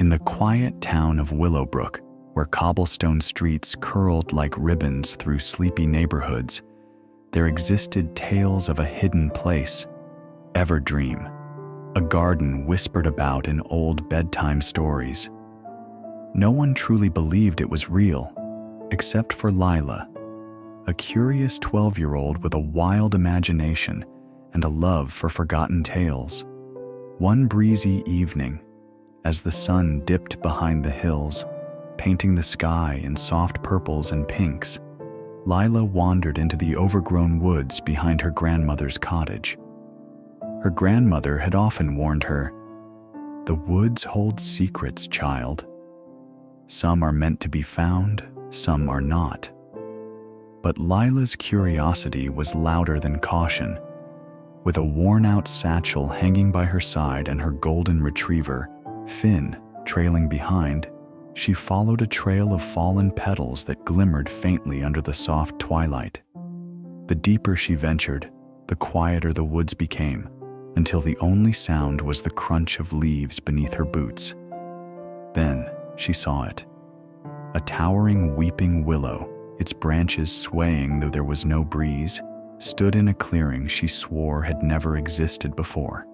In the quiet town of Willowbrook, where cobblestone streets curled like ribbons through sleepy neighborhoods, there existed tales of a hidden place, Everdream, a garden whispered about in old bedtime stories. No one truly believed it was real, except for Lila, a curious 12-year-old with a wild imagination and a love for forgotten tales. One breezy evening, as the sun dipped behind the hills, painting the sky in soft purples and pinks, Lila wandered into the overgrown woods behind her grandmother's cottage. Her grandmother had often warned her, "The woods hold secrets, child. Some are meant to be found, some are not." But Lila's curiosity was louder than caution. With a worn-out satchel hanging by her side and her golden retriever, Finn, trailing behind, she followed a trail of fallen petals that glimmered faintly under the soft twilight. The deeper she ventured, the quieter the woods became, until the only sound was the crunch of leaves beneath her boots. Then she saw it. A towering weeping willow, its branches swaying though there was no breeze, stood in a clearing she swore had never existed before.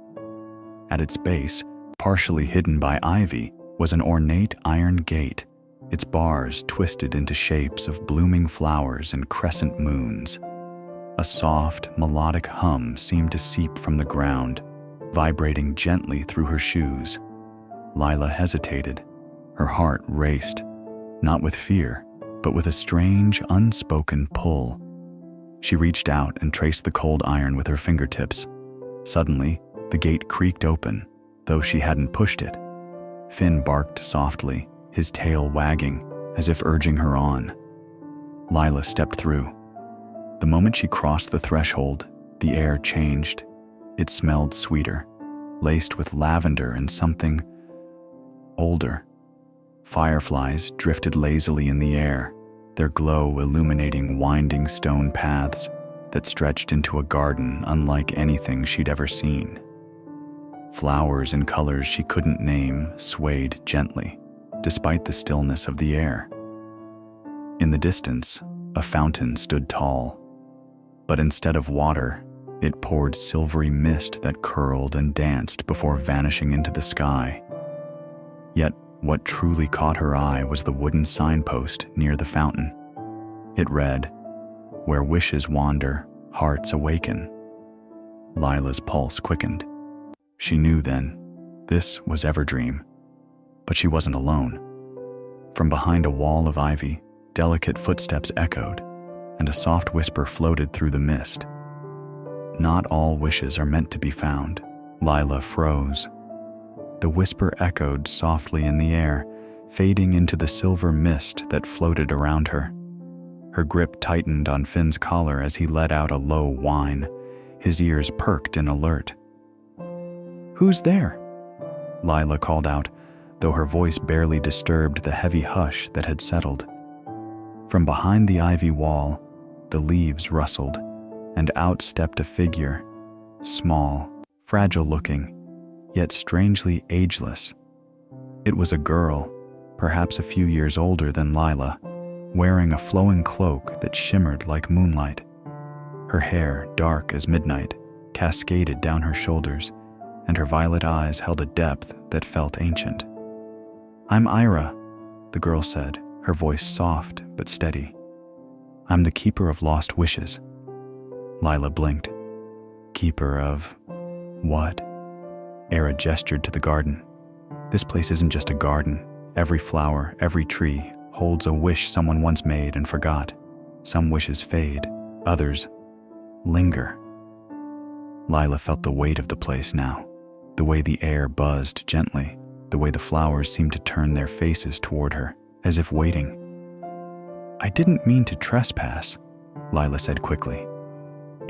At its base, partially hidden by ivy, was an ornate iron gate, its bars twisted into shapes of blooming flowers and crescent moons. A soft, melodic hum seemed to seep from the ground, vibrating gently through her shoes. Lila hesitated. Her heart raced, not with fear, but with a strange, unspoken pull. She reached out and traced the cold iron with her fingertips. Suddenly, the gate creaked open, though she hadn't pushed it. Finn barked softly, his tail wagging, as if urging her on. Lila stepped through. The moment she crossed the threshold, the air changed. It smelled sweeter, laced with lavender and something older. Fireflies drifted lazily in the air, their glow illuminating winding stone paths that stretched into a garden unlike anything she'd ever seen. Flowers in colors she couldn't name swayed gently, despite the stillness of the air. In the distance, a fountain stood tall, but instead of water, it poured silvery mist that curled and danced before vanishing into the sky. Yet, what truly caught her eye was the wooden signpost near the fountain. It read, "Where wishes wander, hearts awaken." Lila's pulse quickened. She knew then, this was Everdream. But she wasn't alone. From behind a wall of ivy, delicate footsteps echoed, and a soft whisper floated through the mist. "Not all wishes are meant to be found." Lila froze. The whisper echoed softly in the air, fading into the silver mist that floated around her. Her grip tightened on Finn's collar as he let out a low whine. His ears perked in alert. "Who's there?" Lila called out, though her voice barely disturbed the heavy hush that had settled. From behind the ivy wall, the leaves rustled, and out stepped a figure, small, fragile-looking, yet strangely ageless. It was a girl, perhaps a few years older than Lila, wearing a flowing cloak that shimmered like moonlight. Her hair, dark as midnight, cascaded down her shoulders, and her violet eyes held a depth that felt ancient. "I'm Ira," the girl said, her voice soft but steady. "I'm the keeper of lost wishes." Lila blinked. "Keeper of what?" Ira gestured to the garden. "This place isn't just a garden. Every flower, every tree, holds a wish someone once made and forgot. Some wishes fade, others linger." Lila felt the weight of the place now, the way the air buzzed gently, the way the flowers seemed to turn their faces toward her, as if waiting. "I didn't mean to trespass," Lila said quickly.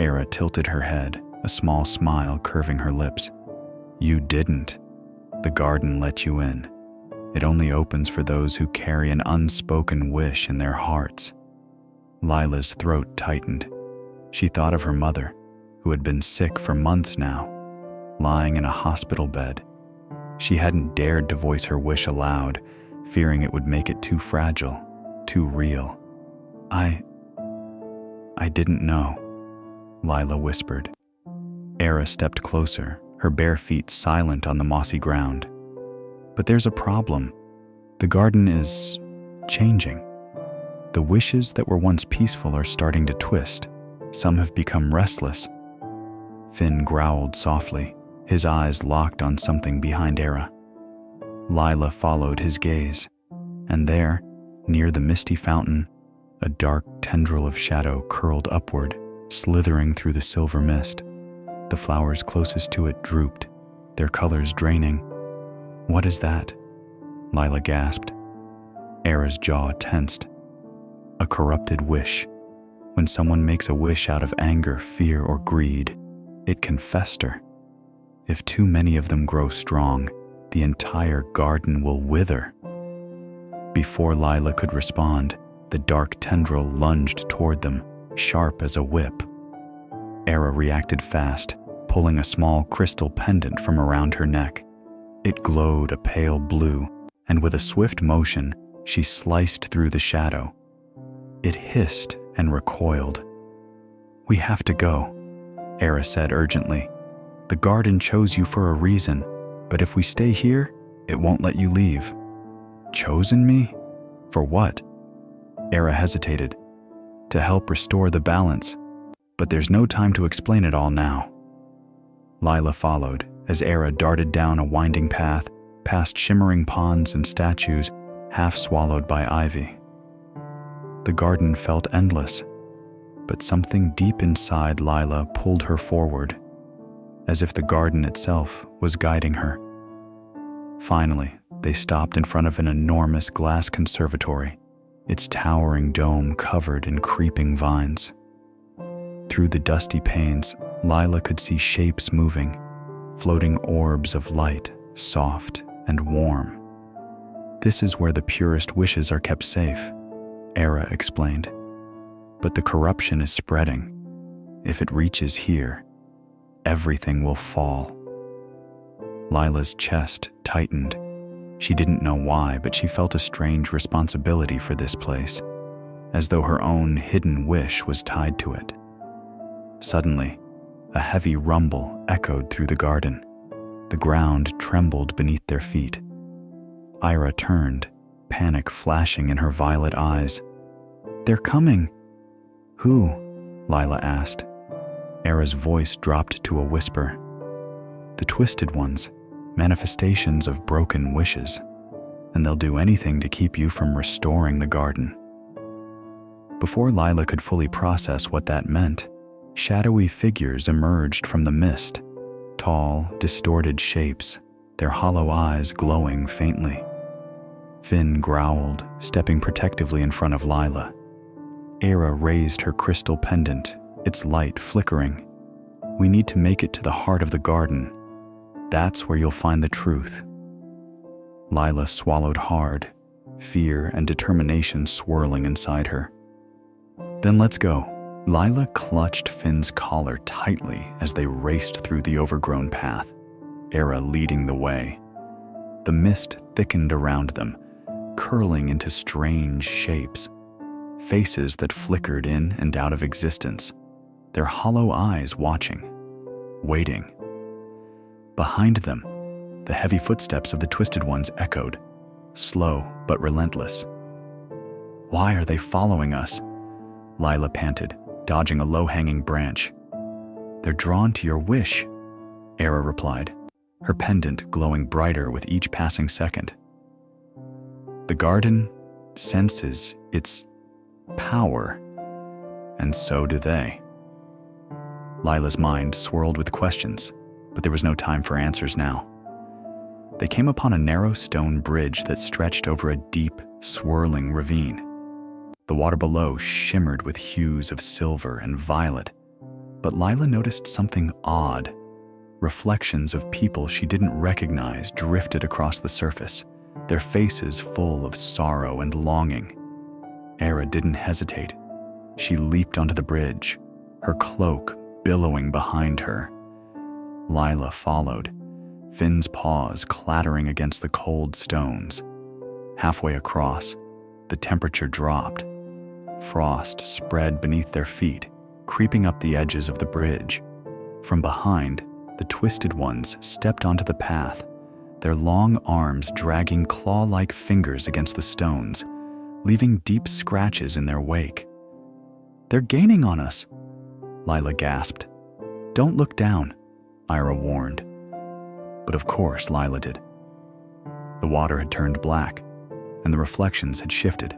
Ira tilted her head, a small smile curving her lips. "You didn't. The garden let you in. It only opens for those who carry an unspoken wish in their hearts." Lila's throat tightened. She thought of her mother, who had been sick for months now, lying in a hospital bed, She hadn't dared to voice her wish aloud, fearing it would make it too fragile, too real. I didn't know, Lila whispered. Era stepped closer, her bare feet silent on the mossy ground. But there's a problem. The garden is changing. The wishes that were once peaceful are starting to twist. Some have become restless. Finn growled softly, his eyes locked on something behind Era. Lila followed his gaze, and there, near the misty fountain, a dark tendril of shadow curled upward, slithering through the silver mist. The flowers closest to it drooped, their colors draining. "What is that?" Lila gasped. Era's jaw tensed. A corrupted wish. When someone makes a wish out of anger, fear, or greed, it can fester. If too many of them grow strong, the entire garden will wither. Before Lila could respond, the dark tendril lunged toward them, sharp as a whip. Era reacted fast, pulling a small crystal pendant from around her neck. It glowed a pale blue, and with a swift motion, she sliced through the shadow. It hissed and recoiled. "We have to go," Era said urgently. "The garden chose you for a reason, but if we stay here, it won't let you leave." "Chosen me? For what?" Era hesitated. "To help restore the balance, but there's no time to explain it all now." Lila followed as Era darted down a winding path, past shimmering ponds and statues, half swallowed by ivy. The garden felt endless, but something deep inside Lila pulled her forward, as if the garden itself was guiding her. Finally, they stopped in front of an enormous glass conservatory, its towering dome covered in creeping vines. Through the dusty panes, Lila could see shapes moving, floating orbs of light, soft and warm. "This is where the purest wishes are kept safe," Era explained. "But the corruption is spreading. If it reaches here, everything will fall." Lila's chest tightened. She didn't know why, but she felt a strange responsibility for this place, as though her own hidden wish was tied to it. Suddenly, a heavy rumble echoed through the garden. The ground trembled beneath their feet. Ira turned, panic flashing in her violet eyes. "They're coming!" "Who?" Lila asked. Era's voice dropped to a whisper. "The twisted ones, manifestations of broken wishes, and they'll do anything to keep you from restoring the garden." Before Lila could fully process what that meant, shadowy figures emerged from the mist, tall, distorted shapes, their hollow eyes glowing faintly. Finn growled, stepping protectively in front of Lila. Era raised her crystal pendant, its light flickering. "We need to make it to the heart of the garden. That's where you'll find the truth." Lila swallowed hard, fear and determination swirling inside her. "Then let's go." Lila clutched Finn's collar tightly as they raced through the overgrown path, Era leading the way. The mist thickened around them, curling into strange shapes, faces that flickered in and out of existence, their hollow eyes watching, waiting. Behind them, the heavy footsteps of the twisted ones echoed, slow but relentless. "Why are they following us?" Lila panted, dodging a low-hanging branch. "They're drawn to your wish," Era replied, her pendant glowing brighter with each passing second. "The garden senses its power, and so do they." Lila's mind swirled with questions, but there was no time for answers now. They came upon a narrow stone bridge that stretched over a deep, swirling ravine. The water below shimmered with hues of silver and violet, but Lila noticed something odd. Reflections of people she didn't recognize drifted across the surface, their faces full of sorrow and longing. Era didn't hesitate. She leaped onto the bridge, her cloak billowing behind her. Lila followed, Finn's paws clattering against the cold stones. Halfway across, the temperature dropped. Frost spread beneath their feet, creeping up the edges of the bridge. From behind, the twisted ones stepped onto the path, their long arms dragging claw-like fingers against the stones, leaving deep scratches in their wake. "They're gaining on us," Lila gasped. "Don't look down," Ira warned. But of course Lila did. The water had turned black, and the reflections had shifted.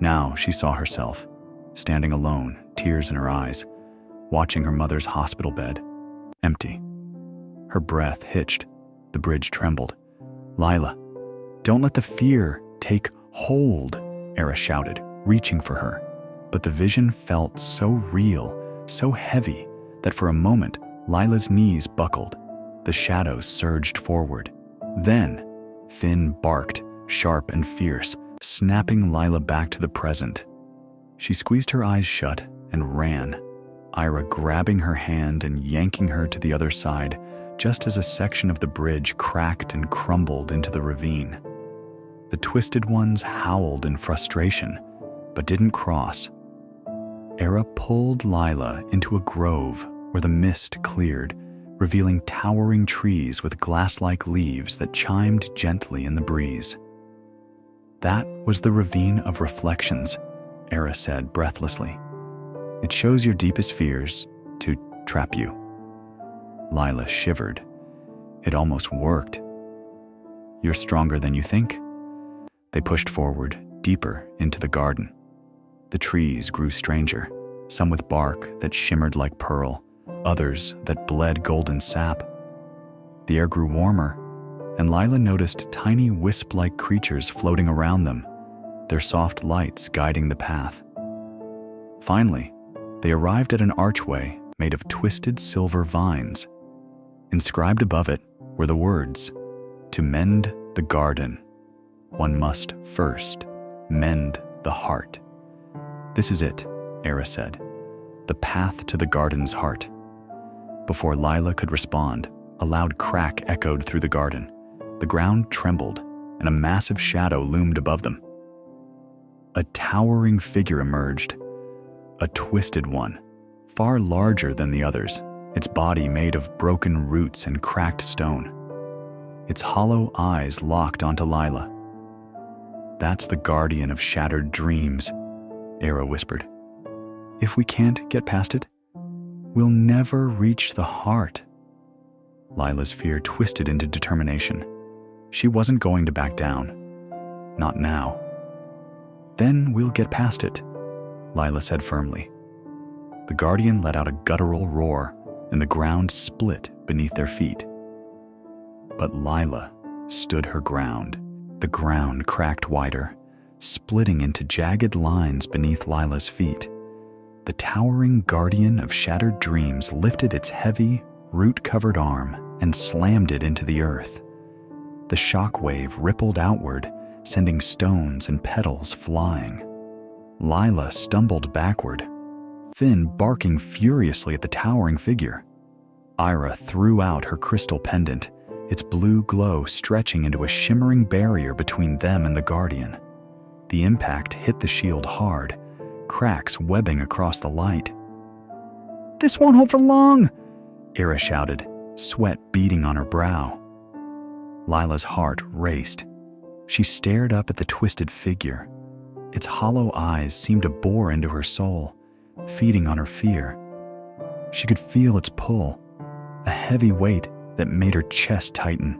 Now she saw herself, standing alone, tears in her eyes, watching her mother's hospital bed, empty. Her breath hitched, the bridge trembled. "Lila, don't let the fear take hold," Era shouted, reaching for her. But the vision felt so real, so heavy, that for a moment Lila's knees buckled. The shadows surged forward. Then, Finn barked, sharp and fierce, snapping Lila back to the present. She squeezed her eyes shut and ran, Ira grabbing her hand and yanking her to the other side, just as a section of the bridge cracked and crumbled into the ravine. The twisted ones howled in frustration, but didn't cross. Era pulled Lila into a grove where the mist cleared, revealing towering trees with glass-like leaves that chimed gently in the breeze. "That was the ravine of reflections," Era said breathlessly. "It shows your deepest fears to trap you." Lila shivered. It almost worked. "You're stronger than you think." They pushed forward, deeper into the garden. The trees grew stranger, some with bark that shimmered like pearl, others that bled golden sap. The air grew warmer, and Lila noticed tiny wisp-like creatures floating around them, their soft lights guiding the path. Finally, they arrived at an archway made of twisted silver vines. Inscribed above it were the words, "To mend the garden, one must first mend the heart." "This is it," Era said, "the path to the garden's heart." Before Lila could respond, a loud crack echoed through the garden. The ground trembled, and a massive shadow loomed above them. A towering figure emerged, a twisted one, far larger than the others, its body made of broken roots and cracked stone. Its hollow eyes locked onto Lila. "That's the guardian of shattered dreams," Era whispered. "If we can't get past it, we'll never reach the heart." Lila's fear twisted into determination. She wasn't going to back down. Not now. "Then we'll get past it," Lila said firmly. The guardian let out a guttural roar, and the ground split beneath their feet. But Lila stood her ground. The ground cracked wider, splitting into jagged lines beneath Lila's feet. The towering guardian of shattered dreams lifted its heavy, root-covered arm and slammed it into the earth. The shock wave rippled outward, sending stones and petals flying. Lila stumbled backward, Finn barking furiously at the towering figure. Ira threw out her crystal pendant, its blue glow stretching into a shimmering barrier between them and the guardian. The impact hit the shield hard, cracks webbing across the light. "This won't hold for long," Ira shouted, sweat beading on her brow. Lila's heart raced. She stared up at the twisted figure. Its hollow eyes seemed to bore into her soul, feeding on her fear. She could feel its pull, a heavy weight that made her chest tighten.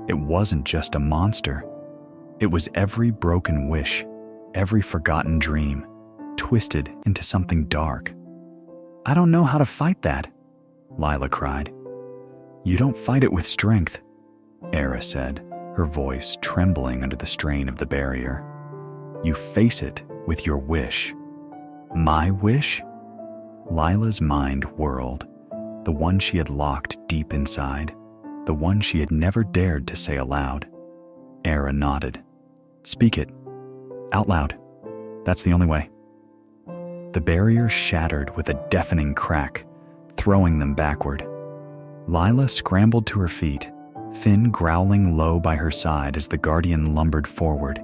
It wasn't just a monster. It was every broken wish, every forgotten dream, twisted into something dark. "I don't know how to fight that," Lila cried. "You don't fight it with strength," Era said, her voice trembling under the strain of the barrier. "You face it with your wish." "My wish?" Lila's mind whirled, the one she had locked deep inside, the one she had never dared to say aloud. Era nodded. "Speak it. Out loud. That's the only way." The barrier shattered with a deafening crack, throwing them backward. Lila scrambled to her feet, Finn growling low by her side as the guardian lumbered forward,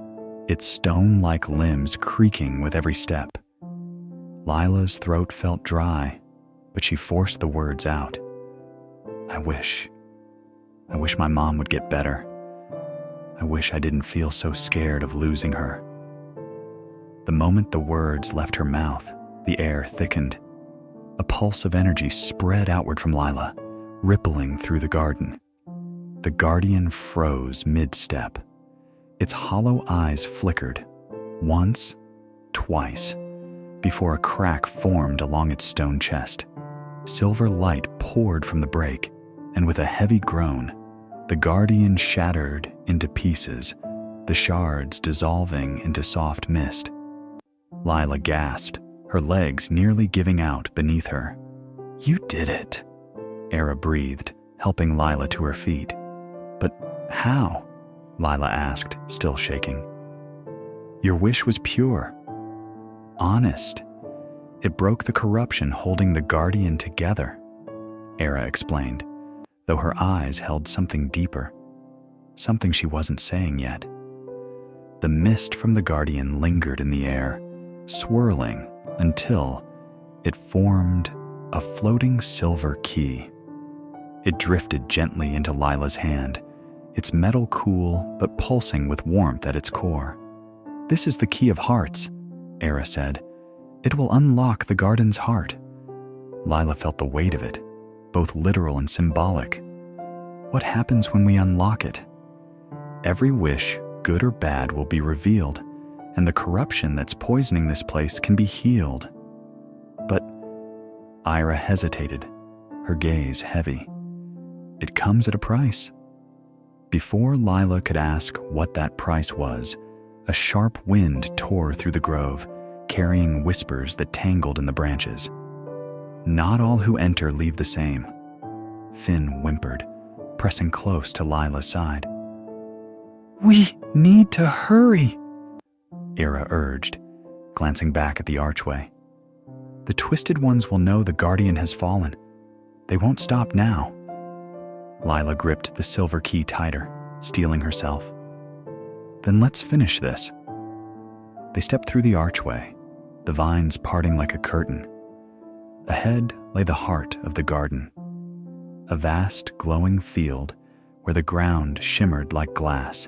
its stone-like limbs creaking with every step. Lila's throat felt dry, but she forced the words out. I wish my mom would get better. I wish I didn't feel so scared of losing her. The moment the words left her mouth, the air thickened. A pulse of energy spread outward from Lila, rippling through the garden. The guardian froze mid-step. Its hollow eyes flickered, once, twice, before a crack formed along its stone chest. Silver light poured from the break, and with a heavy groan, the guardian shattered into pieces, the shards dissolving into soft mist. Lila gasped, her legs nearly giving out beneath her. You did it, Era breathed, helping Lila to her feet. But how? Lila asked, still shaking. Your wish was pure, honest. It broke the corruption holding the guardian together, Era explained, though her eyes held something deeper, something she wasn't saying yet. The mist from the guardian lingered in the air, swirling until it formed a floating silver key. It drifted gently into Lila's hand, its metal cool but pulsing with warmth at its core. This is the key of hearts, Era said. It will unlock the garden's heart. Lila felt the weight of it, both literal and symbolic. What happens when we unlock it? Every wish, good or bad, will be revealed, and the corruption that's poisoning this place can be healed. But Ira hesitated, her gaze heavy. It comes at a price. Before Lila could ask what that price was, a sharp wind tore through the grove, carrying whispers that tangled in the branches. Not all who enter leave the same, Finn whimpered, pressing close to Lila's side. We need to hurry, Era urged, glancing back at the archway. The twisted ones will know the guardian has fallen. They won't stop now. Lila gripped the silver key tighter, steeling herself. Then let's finish this. They stepped through the archway, the vines parting like a curtain. Ahead lay the heart of the garden, a vast glowing field where the ground shimmered like glass,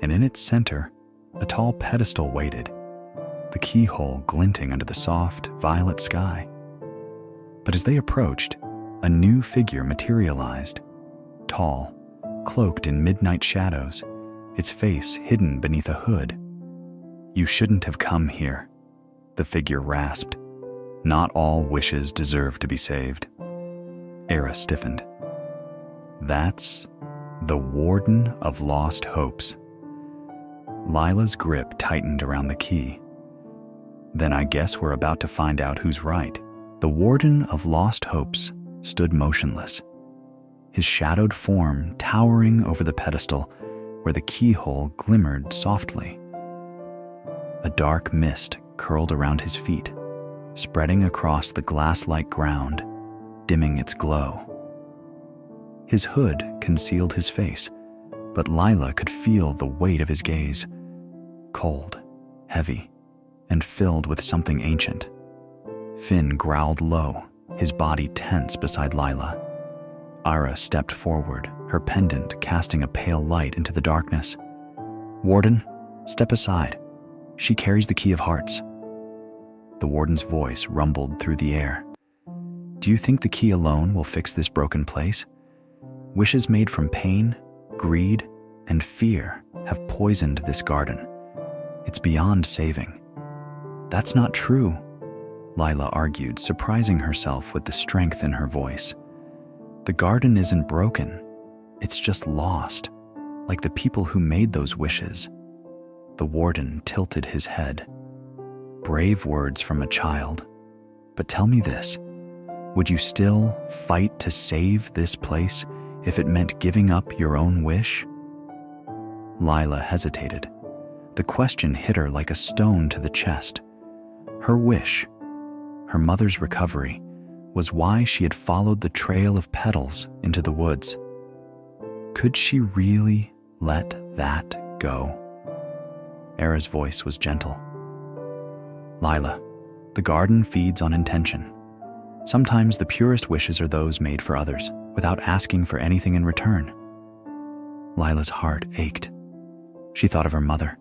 and in its center, a tall pedestal waited, the keyhole glinting under the soft, violet sky. But as they approached, a new figure materialized, tall, cloaked in midnight shadows, its face hidden beneath a hood. You shouldn't have come here, the figure rasped. Not all wishes deserve to be saved. Era stiffened. That's the Warden of Lost Hopes. Lila's grip tightened around the key. Then I guess we're about to find out who's right. The Warden of Lost Hopes stood motionless, his shadowed form towering over the pedestal where the keyhole glimmered softly. A dark mist curled around his feet, spreading across the glass-like ground, dimming its glow. His hood concealed his face, but Lila could feel the weight of his gaze, cold, heavy, and filled with something ancient. Finn growled low, his body tense beside Lila. Ira stepped forward, her pendant casting a pale light into the darkness. Warden, step aside. She carries the key of hearts. The warden's voice rumbled through the air. Do you think the key alone will fix this broken place? Wishes made from pain, greed, and fear have poisoned this garden. It's beyond saving. That's not true, Lila argued, surprising herself with the strength in her voice. The garden isn't broken. It's just lost, like the people who made those wishes. The warden tilted his head. Brave words from a child. But tell me this, would you still fight to save this place if it meant giving up your own wish? Lila hesitated. The question hit her like a stone to the chest. Her wish, her mother's recovery, was why she had followed the trail of petals into the woods. Could she really let that go? Era's voice was gentle. Lila, the garden feeds on intention. Sometimes the purest wishes are those made for others, without asking for anything in return. Lila's heart ached. She thought of her mother,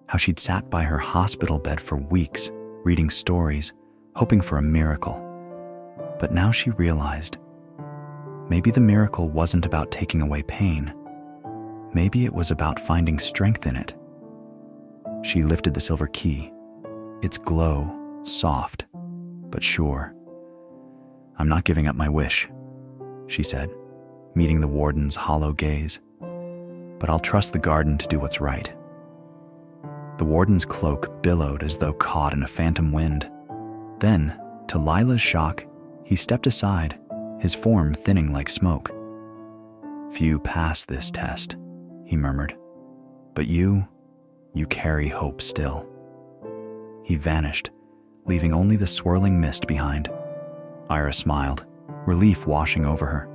how she'd sat by her hospital bed for weeks, reading stories, hoping for a miracle. But now she realized, maybe the miracle wasn't about taking away pain. Maybe it was about finding strength in it. She lifted the silver key, its glow soft but sure. "I'm not giving up my wish," she said, meeting the warden's hollow gaze. "But I'll trust the garden to do what's right." The warden's cloak billowed as though caught in a phantom wind. Then, to Lila's shock, he stepped aside, his form thinning like smoke. "Few pass this test," he murmured. "But you carry hope still." He vanished, leaving only the swirling mist behind. Ira smiled, relief washing over her.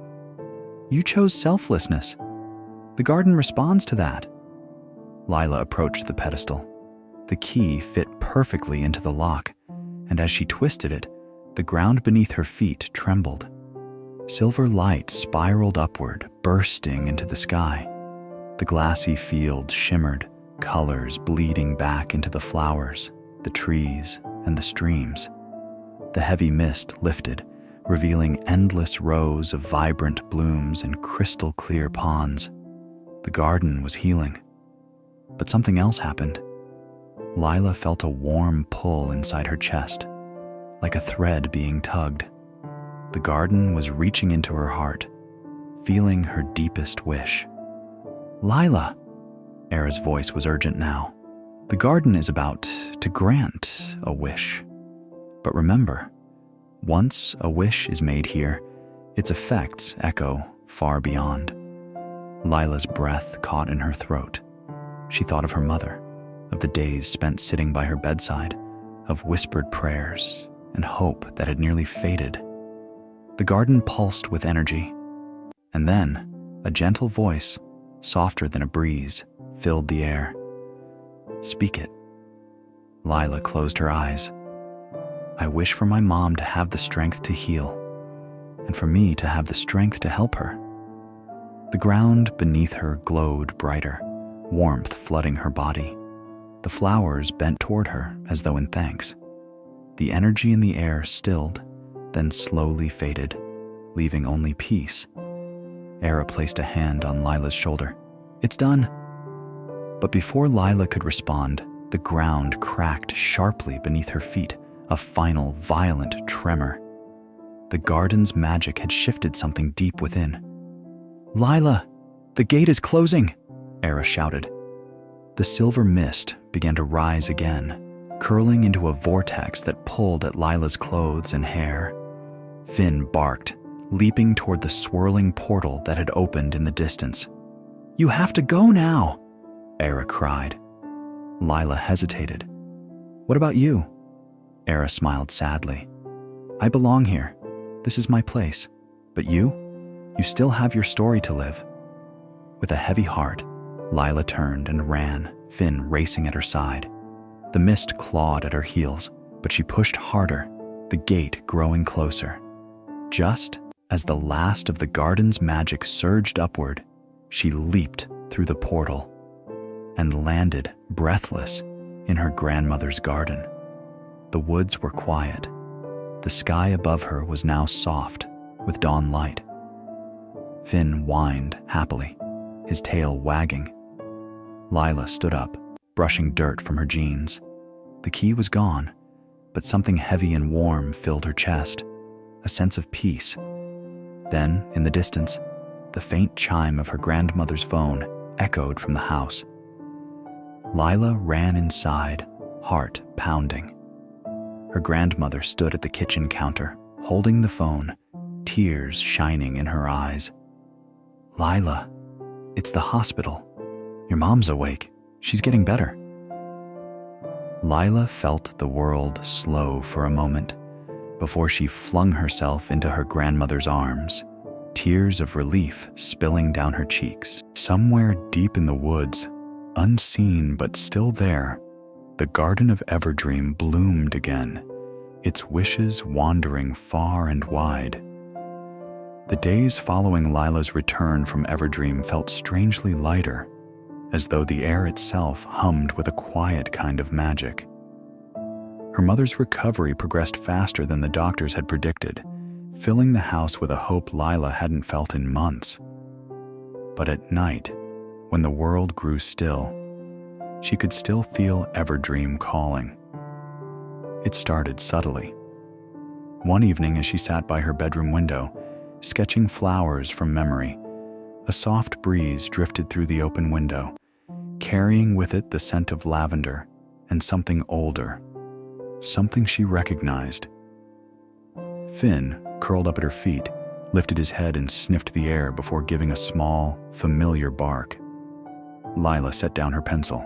"You chose selflessness. The garden responds to that." Lila approached the pedestal. The key fit perfectly into the lock, and as she twisted it, the ground beneath her feet trembled. Silver light spiraled upward, bursting into the sky. The glassy field shimmered, colors bleeding back into the flowers, the trees, and the streams. The heavy mist lifted, revealing endless rows of vibrant blooms and crystal-clear ponds. The garden was healing. But something else happened. Lila felt a warm pull inside her chest, like a thread being tugged. The garden was reaching into her heart, feeling her deepest wish. "Lila!" Era's voice was urgent now. "The garden is about to grant a wish. But remember, once a wish is made here, its effects echo far beyond." Lila's breath caught in her throat. She thought of her mother, of the days spent sitting by her bedside, of whispered prayers and hope that had nearly faded. The garden pulsed with energy, and then a gentle voice, softer than a breeze, filled the air. "Speak it." Lila closed her eyes. "I wish for my mom to have the strength to heal, and for me to have the strength to help her." The ground beneath her glowed brighter, warmth flooding her body. The flowers bent toward her as though in thanks. The energy in the air stilled, then slowly faded, leaving only peace. Era placed a hand on Lila's shoulder. "It's done." But before Lila could respond, the ground cracked sharply beneath her feet, a final violent tremor. The garden's magic had shifted something deep within. "Lila, the gate is closing!" Era shouted. The silver mist began to rise again, curling into a vortex that pulled at Lila's clothes and hair. Finn barked, leaping toward the swirling portal that had opened in the distance. "You have to go now!" Era cried. Lila hesitated. "What about you?" Era smiled sadly. "I belong here. This is my place. But you still have your story to live." With a heavy heart, Lila turned and ran, Finn racing at her side. The mist clawed at her heels, but she pushed harder, the gate growing closer. Just as the last of the garden's magic surged upward, she leaped through the portal and landed, breathless, in her grandmother's garden. The woods were quiet. The sky above her was now soft, with dawn light. Finn whined happily, his tail wagging. Lila stood up, brushing dirt from her jeans. The key was gone, but something heavy and warm filled her chest, a sense of peace. Then, in the distance, the faint chime of her grandmother's phone echoed from the house. Lila ran inside, heart pounding. Her grandmother stood at the kitchen counter, holding the phone, tears shining in her eyes. "Lila, it's the hospital. Your mom's awake. She's getting better." Lila felt the world slow for a moment, before she flung herself into her grandmother's arms, tears of relief spilling down her cheeks. Somewhere deep in the woods, unseen but still there, the garden of Everdream bloomed again, its wishes wandering far and wide. The days following Lila's return from Everdream felt strangely lighter, as though the air itself hummed with a quiet kind of magic. Her mother's recovery progressed faster than the doctors had predicted, filling the house with a hope Lila hadn't felt in months. But at night, when the world grew still, she could still feel Everdream calling. It started subtly. One evening, as she sat by her bedroom window, sketching flowers from memory, a soft breeze drifted through the open window, carrying with it the scent of lavender and something older, something she recognized. Finn, curled up at her feet, lifted his head and sniffed the air before giving a small, familiar bark. Lila set down her pencil.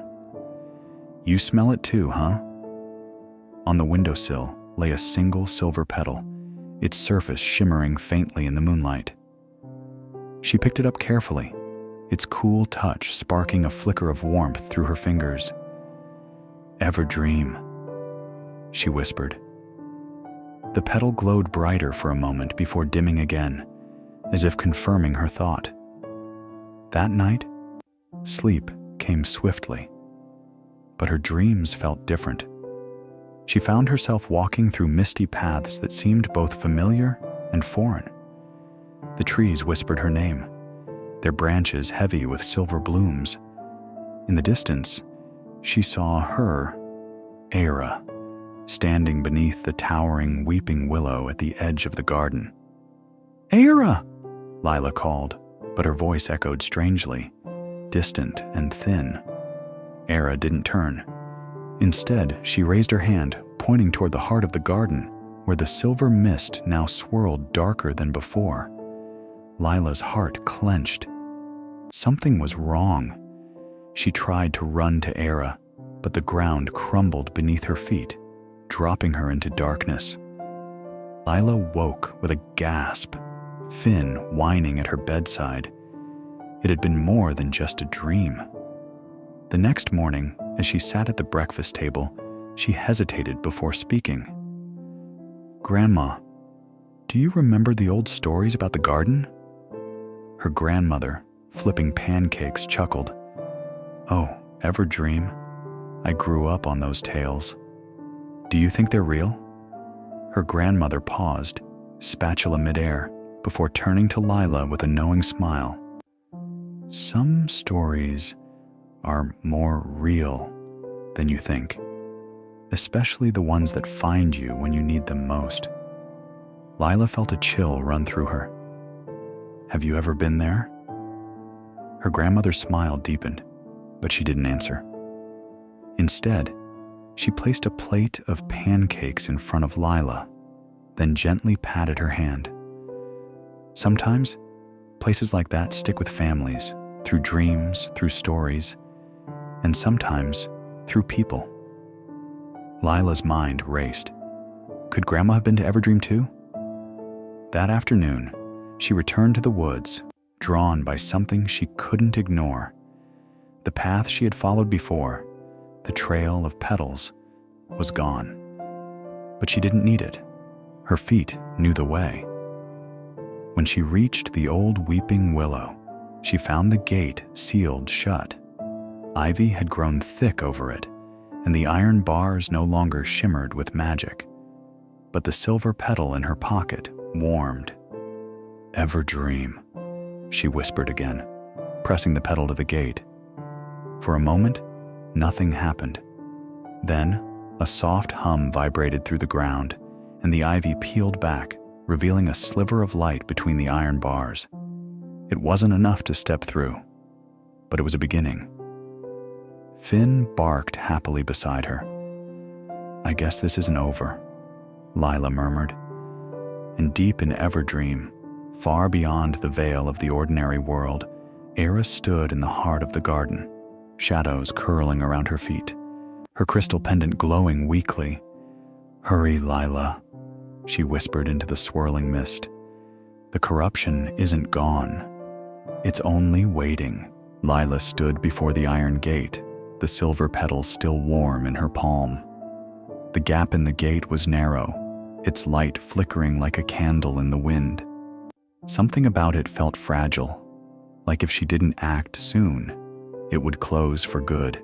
"You smell it too, huh?" On the windowsill lay a single silver petal, its surface shimmering faintly in the moonlight. She picked it up carefully, its cool touch sparking a flicker of warmth through her fingers. "Everdream," she whispered. The petal glowed brighter for a moment before dimming again, as if confirming her thought. That night, sleep came swiftly, but her dreams felt different. She found herself walking through misty paths that seemed both familiar and foreign. The trees whispered her name, their branches heavy with silver blooms. In the distance, she saw her, Era, standing beneath the towering weeping willow at the edge of the garden. "Era!" Lila called, but her voice echoed strangely, distant and thin. Era didn't turn. Instead, she raised her hand, pointing toward the heart of the garden, where the silver mist now swirled darker than before. Lila's heart clenched. Something was wrong. She tried to run to Era, but the ground crumbled beneath her feet, dropping her into darkness. Lila woke with a gasp, Finn whining at her bedside. It had been more than just a dream. The next morning, as she sat at the breakfast table, she hesitated before speaking. "Grandma, do you remember the old stories about the garden?" Her grandmother, flipping pancakes, chuckled. "Oh, Everdream. I grew up on those tales. Do you think they're real?" Her grandmother paused, spatula midair, before turning to Lila with a knowing smile. "Some stories are more real than you think, especially the ones that find you when you need them most." Lila felt a chill run through her. "Have you ever been there?" Her grandmother's smile deepened, but she didn't answer. Instead, she placed a plate of pancakes in front of Lila, then gently patted her hand. Sometimes, places like that stick with families, through dreams, through stories, and sometimes through people. Lila's mind raced. Could Grandma have been to Everdream too? That afternoon, she returned to the woods, drawn by something she couldn't ignore. The path she had followed before, the trail of petals, was gone. But she didn't need it. Her feet knew the way. When she reached the old weeping willow, she found the gate sealed shut. Ivy had grown thick over it, and the iron bars no longer shimmered with magic. But the silver petal in her pocket warmed. "Everdream," she whispered again, pressing the petal to the gate. For a moment, nothing happened. Then, a soft hum vibrated through the ground, and the ivy peeled back, revealing a sliver of light between the iron bars. It wasn't enough to step through, but it was a beginning. Finn barked happily beside her. "I guess this isn't over," Lila murmured. And deep in Everdream, far beyond the veil of the ordinary world, Era stood in the heart of the garden, shadows curling around her feet, her crystal pendant glowing weakly. "Hurry, Lila," she whispered into the swirling mist. "The corruption isn't gone. It's only waiting." Lila stood before the iron gate, the silver petals still warm in her palm. The gap in the gate was narrow, its light flickering like a candle in the wind. Something about it felt fragile, like if she didn't act soon, it would close for good.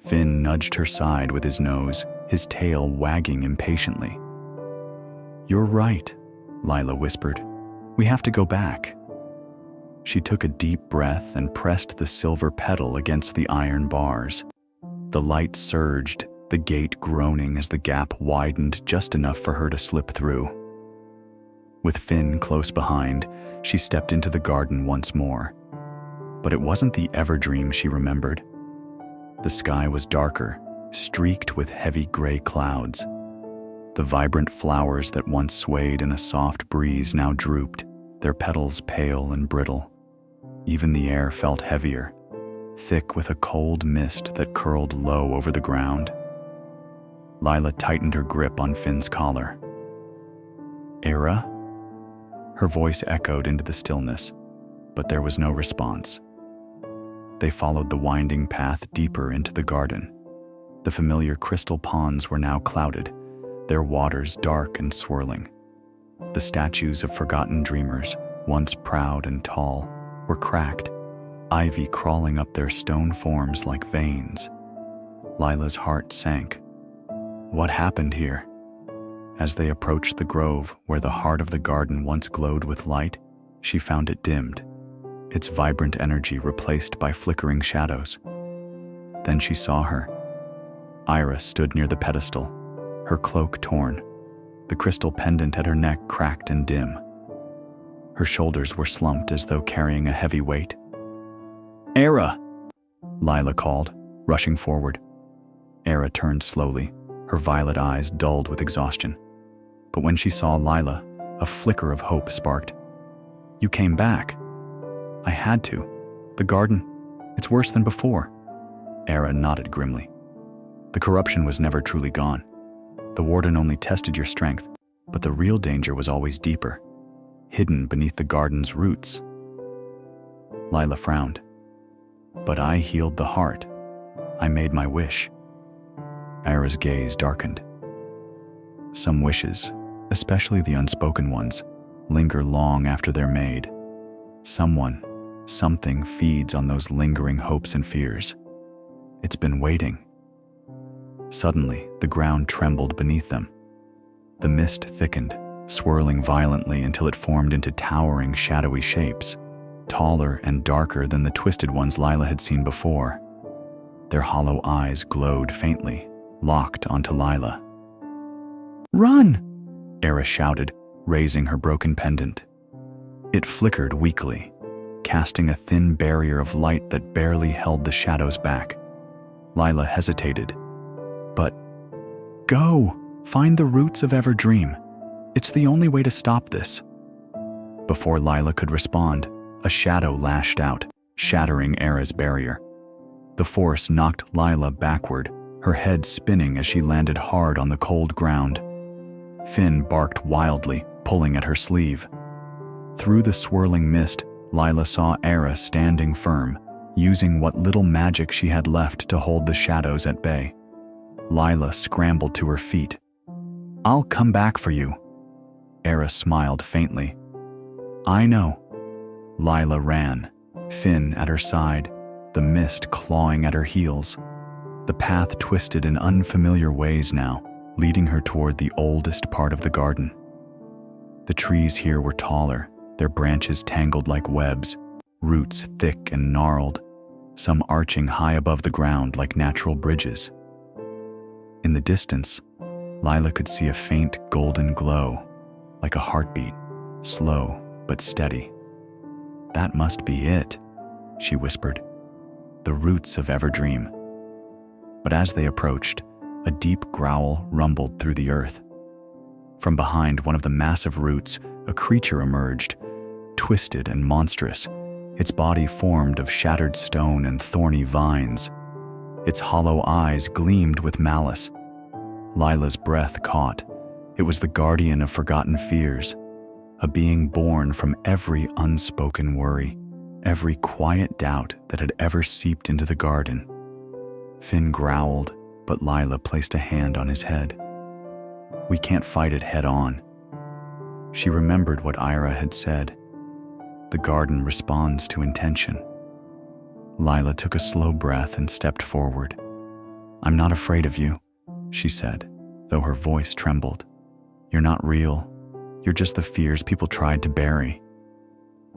Finn nudged her side with his nose, his tail wagging impatiently. "You're right," Lila whispered. "We have to go back." She took a deep breath and pressed the silver petal against the iron bars. The light surged, the gate groaning as the gap widened just enough for her to slip through. With Finn close behind, she stepped into the garden once more. But it wasn't the Everdream she remembered. The sky was darker, streaked with heavy gray clouds. The vibrant flowers that once swayed in a soft breeze now drooped, their petals pale and brittle. Even the air felt heavier, thick with a cold mist that curled low over the ground. Lila tightened her grip on Finn's collar. "Era?" Her voice echoed into the stillness, but there was no response. They followed the winding path deeper into the garden. The familiar crystal ponds were now clouded, their waters dark and swirling. The statues of forgotten dreamers, once proud and tall, were cracked, ivy crawling up their stone forms like veins. Lila's heart sank. What happened here? As they approached the grove where the heart of the garden once glowed with light, she found it dimmed, its vibrant energy replaced by flickering shadows. Then she saw her. Ira stood near the pedestal, her cloak torn, the crystal pendant at her neck cracked and dim. Her shoulders were slumped as though carrying a heavy weight. "Era!" Lila called, rushing forward. Era turned slowly, her violet eyes dulled with exhaustion. But when she saw Lila, a flicker of hope sparked. "You came back." "I had to. The garden, it's worse than before." Era nodded grimly. "The corruption was never truly gone. The warden only tested your strength, but the real danger was always deeper, hidden beneath the garden's roots." Lila frowned. "But I healed the heart. I made my wish." Era's gaze darkened. Some wishes, especially the unspoken ones, linger long after they're made. Someone, something feeds on those lingering hopes and fears. It's been waiting. Suddenly, the ground trembled beneath them. The mist thickened, swirling violently until it formed into towering, shadowy shapes, taller and darker than the twisted ones Lila had seen before. Their hollow eyes glowed faintly, locked onto Lila. "Run!" Era shouted, raising her broken pendant. It flickered weakly, casting a thin barrier of light that barely held the shadows back. Lila hesitated. "But go! Find the roots of Everdream. It's the only way to stop this." Before Lila could respond, a shadow lashed out, shattering Era's barrier. The force knocked Lila backward, her head spinning as she landed hard on the cold ground. Finn barked wildly, pulling at her sleeve. Through the swirling mist, Lila saw Era standing firm, using what little magic she had left to hold the shadows at bay. Lila scrambled to her feet. "I'll come back for you." Era smiled faintly. "I know." Lila ran, Finn at her side, the mist clawing at her heels. The path twisted in unfamiliar ways now, leading her toward the oldest part of the garden. The trees here were taller, their branches tangled like webs, roots thick and gnarled, some arching high above the ground like natural bridges. In the distance, Lila could see a faint golden glow, like a heartbeat, slow but steady. "That must be it," she whispered. "The roots of Everdream." But as they approached, a deep growl rumbled through the earth. From behind one of the massive roots, a creature emerged, twisted and monstrous, its body formed of shattered stone and thorny vines. Its hollow eyes gleamed with malice. Lila's breath caught, It was the guardian of forgotten fears, a being born from every unspoken worry, every quiet doubt that had ever seeped into the garden. Finn growled, but Lila placed a hand on his head. "We can't fight it head on." She remembered what Ira had said. The garden responds to intention. Lila took a slow breath and stepped forward. "I'm not afraid of you," she said, though her voice trembled. "You're not real. You're just the fears people tried to bury."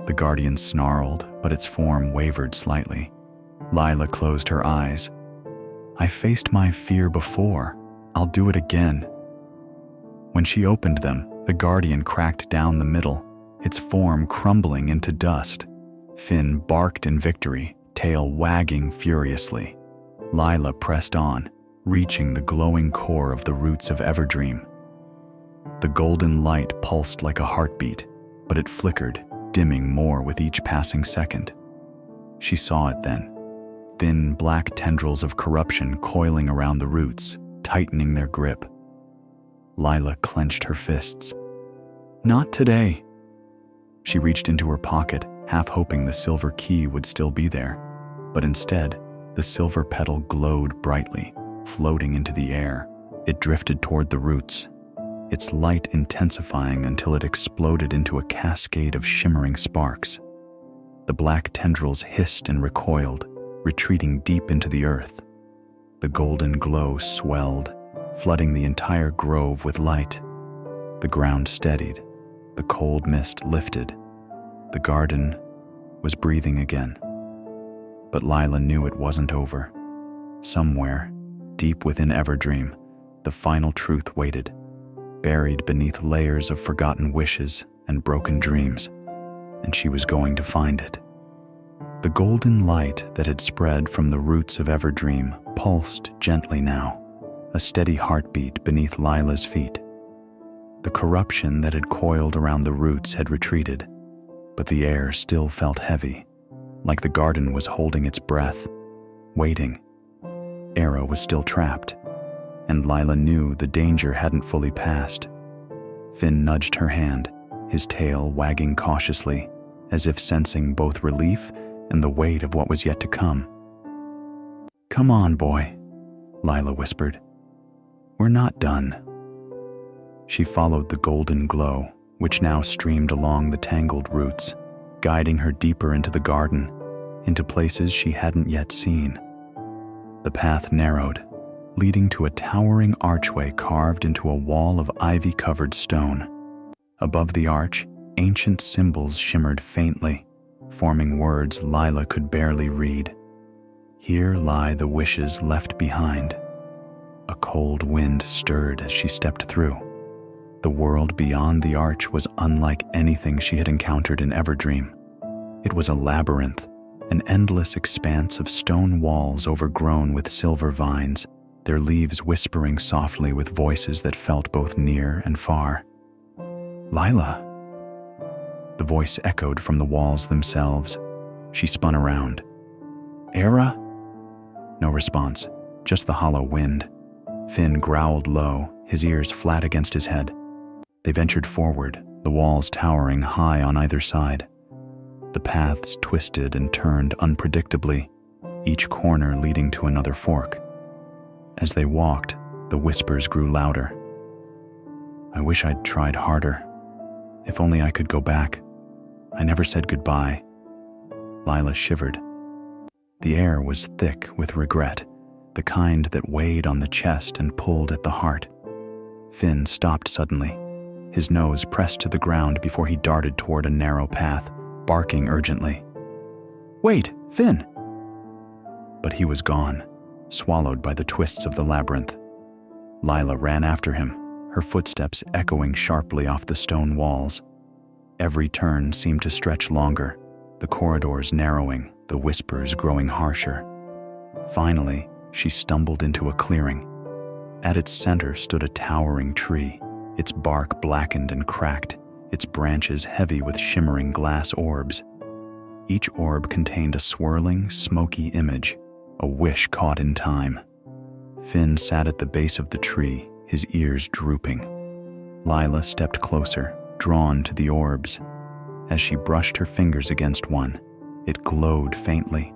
The guardian snarled, but its form wavered slightly. Lila closed her eyes. "I faced my fear before. I'll do it again." When she opened them, the guardian cracked down the middle, its form crumbling into dust. Finn barked in victory, tail wagging furiously. Lila pressed on, reaching the glowing core of the roots of Everdream. The golden light pulsed like a heartbeat, but it flickered, dimming more with each passing second. She saw it then. Thin black tendrils of corruption coiling around the roots, tightening their grip. Lila clenched her fists. "Not today." She reached into her pocket, half hoping the silver key would still be there, but instead, the silver petal glowed brightly, floating into the air. It drifted toward the roots, its light intensifying until it exploded into a cascade of shimmering sparks. The black tendrils hissed and recoiled, retreating deep into the earth. The golden glow swelled, flooding the entire grove with light. The ground steadied, the cold mist lifted. The garden was breathing again. But Lila knew it wasn't over. Somewhere, deep within Everdream, the final truth waited, buried beneath layers of forgotten wishes and broken dreams, and she was going to find it. The golden light that had spread from the roots of Everdream pulsed gently now, a steady heartbeat beneath Lila's feet. The corruption that had coiled around the roots had retreated, but the air still felt heavy, like the garden was holding its breath, waiting. Era was still trapped, and Lila knew the danger hadn't fully passed. Finn nudged her hand, his tail wagging cautiously, as if sensing both relief and the weight of what was yet to come. "Come on, boy," Lila whispered. "We're not done." She followed the golden glow, which now streamed along the tangled roots, guiding her deeper into the garden, into places she hadn't yet seen. The path narrowed, leading to a towering archway carved into a wall of ivy-covered stone. Above the arch, ancient symbols shimmered faintly, forming words Lila could barely read. Here lie the wishes left behind. A cold wind stirred as she stepped through. The world beyond the arch was unlike anything she had encountered in Everdream. It was a labyrinth, an endless expanse of stone walls overgrown with silver vines, their leaves whispering softly with voices that felt both near and far. "Lila!" The voice echoed from the walls themselves. She spun around. "Era?" No response, just the hollow wind. Finn growled low, his ears flat against his head. They ventured forward, the walls towering high on either side. The paths twisted and turned unpredictably, each corner leading to another fork. As they walked, the whispers grew louder. "I wish I'd tried harder. If only I could go back. I never said goodbye." Lila shivered. The air was thick with regret, the kind that weighed on the chest and pulled at the heart. Finn stopped suddenly, his nose pressed to the ground before he darted toward a narrow path, barking urgently. "Wait, Finn!" But he was gone, swallowed by the twists of the labyrinth. Lila ran after him, her footsteps echoing sharply off the stone walls. Every turn seemed to stretch longer, the corridors narrowing, the whispers growing harsher. Finally, she stumbled into a clearing. At its center stood a towering tree, its bark blackened and cracked, its branches heavy with shimmering glass orbs. Each orb contained a swirling, smoky image, a wish caught in time. Finn sat at the base of the tree, his ears drooping. Lila stepped closer, drawn to the orbs. As she brushed her fingers against one, it glowed faintly,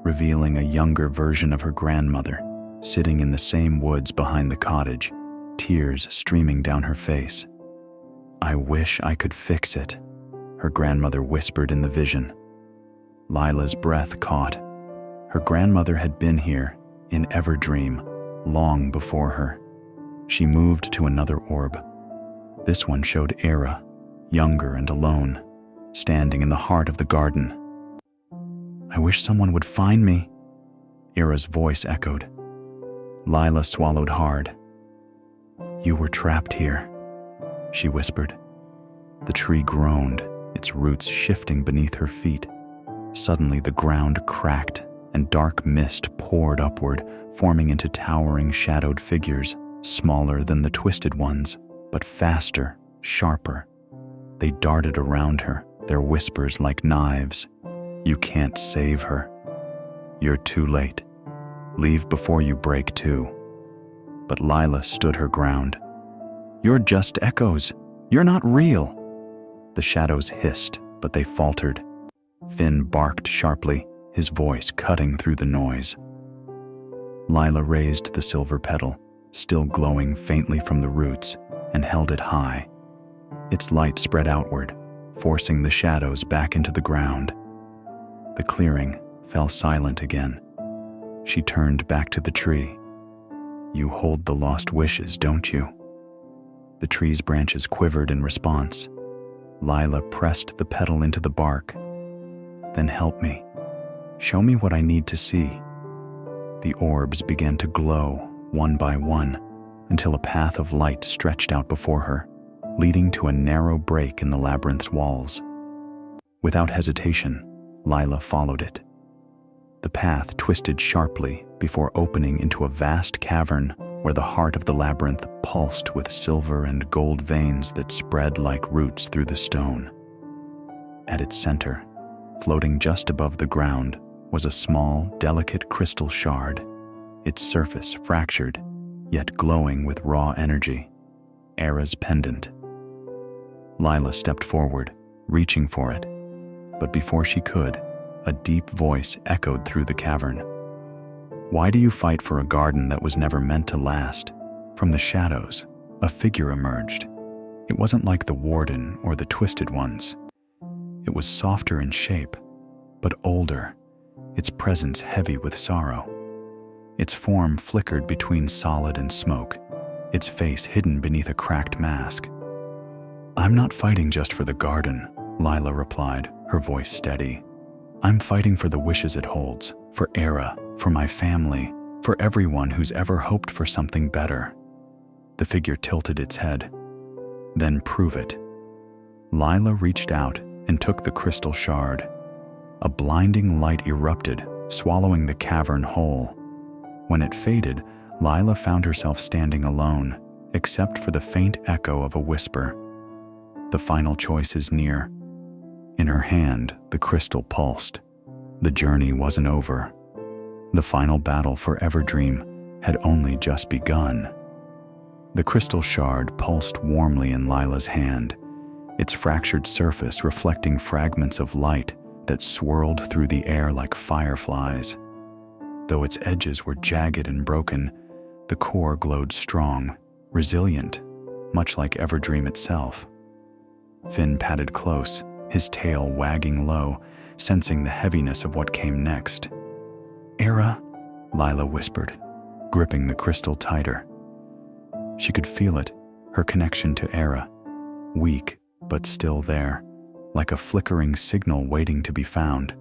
revealing a younger version of her grandmother, sitting in the same woods behind the cottage, tears streaming down her face. "I wish I could fix it," her grandmother whispered in the vision. Lila's breath caught. Her grandmother had been here, in Everdream, long before her. She moved to another orb. This one showed Era, younger and alone, standing in the heart of the garden. "I wish someone would find me," Era's voice echoed. Lila swallowed hard. "You were trapped here," she whispered. The tree groaned, its roots shifting beneath her feet. Suddenly the ground cracked, and dark mist poured upward, forming into towering shadowed figures, smaller than the twisted ones, but faster, sharper. They darted around her, their whispers like knives. "You can't save her. You're too late. Leave before you break too." But Lila stood her ground. "You're just echoes. You're not real." The shadows hissed, but they faltered. Finn barked sharply, his voice cutting through the noise. Lila raised the silver petal, still glowing faintly from the roots, and held it high. Its light spread outward, forcing the shadows back into the ground. The clearing fell silent again. She turned back to the tree. "You hold the lost wishes, don't you?" The tree's branches quivered in response. Lila pressed the petal into the bark. "Then help me. Show me what I need to see." The orbs began to glow, one by one, until a path of light stretched out before her, leading to a narrow break in the labyrinth's walls. Without hesitation, Lila followed it. The path twisted sharply before opening into a vast cavern where the heart of the labyrinth pulsed with silver and gold veins that spread like roots through the stone. At its center, floating just above the ground, was a small, delicate crystal shard, its surface fractured, yet glowing with raw energy. Era's pendant. Lila stepped forward, reaching for it, but before she could, a deep voice echoed through the cavern. "Why do you fight for a garden that was never meant to last?" From the shadows, a figure emerged. It wasn't like the warden or the twisted ones. It was softer in shape, but older, its presence heavy with sorrow. Its form flickered between solid and smoke, its face hidden beneath a cracked mask. "I'm not fighting just for the garden," Lila replied, her voice steady. "I'm fighting for the wishes it holds, for Era, for my family, for everyone who's ever hoped for something better." The figure tilted its head. "Then prove it." Lila reached out and took the crystal shard. A blinding light erupted, swallowing the cavern whole. When it faded, Lila found herself standing alone, except for the faint echo of a whisper. "The final choice is near." In her hand, the crystal pulsed. The journey wasn't over. The final battle for Everdream had only just begun. The crystal shard pulsed warmly in Lila's hand, its fractured surface reflecting fragments of light that swirled through the air like fireflies. Though its edges were jagged and broken, the core glowed strong, resilient, much like Everdream itself. Finn padded close, his tail wagging low, sensing the heaviness of what came next. "Era," Lila whispered, gripping the crystal tighter. She could feel it, her connection to Era, weak but still there, like a flickering signal waiting to be found.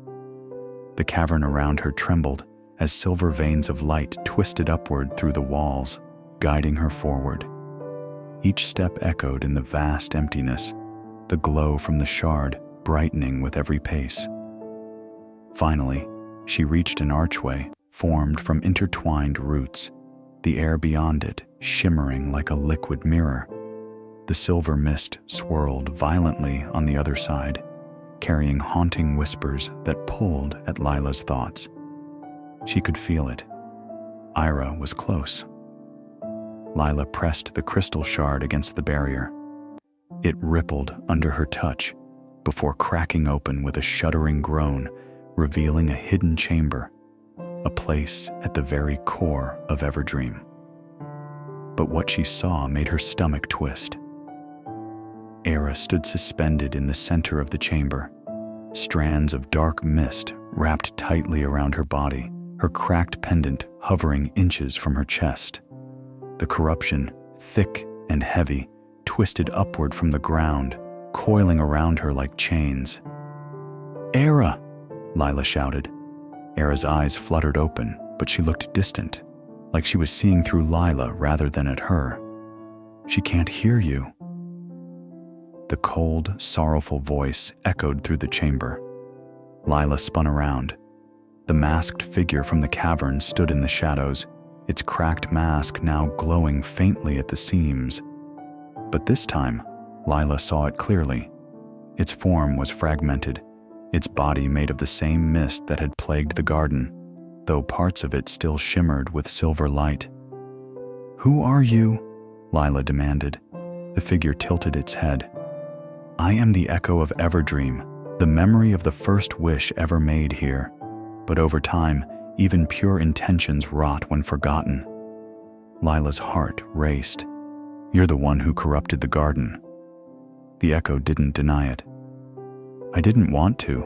The cavern around her trembled as silver veins of light twisted upward through the walls, guiding her forward. Each step echoed in the vast emptiness, the glow from the shard brightening with every pace. Finally, she reached an archway formed from intertwined roots, the air beyond it shimmering like a liquid mirror. The silver mist swirled violently on the other side, carrying haunting whispers that pulled at Lila's thoughts. She could feel it. Ira was close. Lila pressed the crystal shard against the barrier, It rippled under her touch before cracking open with a shuddering groan, revealing a hidden chamber, a place at the very core of Everdream. But what she saw made her stomach twist. Era stood suspended in the center of the chamber, strands of dark mist wrapped tightly around her body, her cracked pendant hovering inches from her chest. The corruption, thick and heavy, twisted upward from the ground, coiling around her like chains. "Era!" Lila shouted. Era's eyes fluttered open, but she looked distant, like she was seeing through Lila rather than at her. "She can't hear you." The cold, sorrowful voice echoed through the chamber. Lila spun around. The masked figure from the cavern stood in the shadows, its cracked mask now glowing faintly at the seams. But this time, Lila saw it clearly. Its form was fragmented, its body made of the same mist that had plagued the garden, though parts of it still shimmered with silver light. "Who are you?" Lila demanded. The figure tilted its head. "I am the echo of Everdream, the memory of the first wish ever made here. But over time, even pure intentions rot when forgotten." Lila's heart raced. "You're the one who corrupted the garden." The echo didn't deny it. "I didn't want to,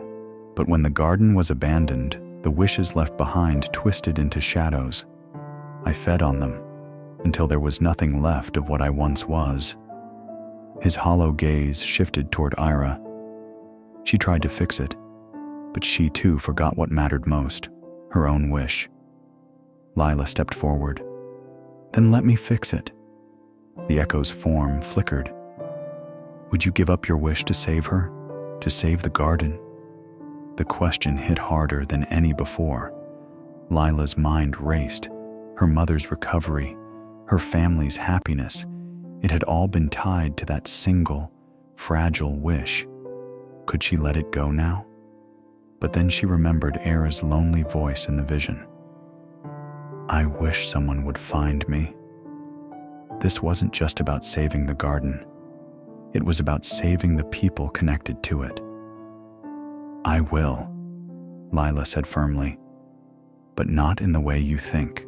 but when the garden was abandoned, the wishes left behind twisted into shadows. I fed on them, until there was nothing left of what I once was." His hollow gaze shifted toward Ira. She tried to fix it, but she too forgot what mattered most, her own wish. Lila stepped forward. "Then let me fix it." The echo's form flickered. "Would you give up your wish to save her? To save the garden?" The question hit harder than any before. Lila's mind raced. Her mother's recovery, her family's happiness, it had all been tied to that single, fragile wish. Could she let it go now? But then she remembered Era's lonely voice in the vision. "I wish someone would find me." This wasn't just about saving the garden. It was about saving the people connected to it. "I will," Lila said firmly, "but not in the way you think."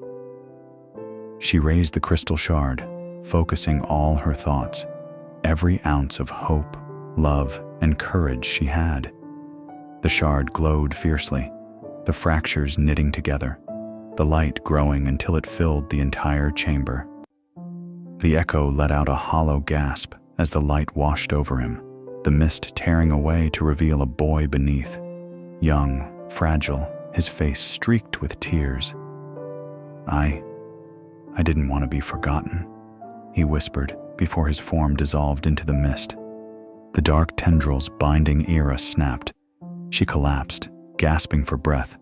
She raised the crystal shard, focusing all her thoughts, every ounce of hope, love, and courage she had. The shard glowed fiercely, the fractures knitting together, the light growing until it filled the entire chamber. The echo let out a hollow gasp as the light washed over him, the mist tearing away to reveal a boy beneath, young, fragile, his face streaked with tears. I didn't want to be forgotten," he whispered before his form dissolved into the mist. The dark tendrils binding Era snapped. She collapsed, gasping for breath,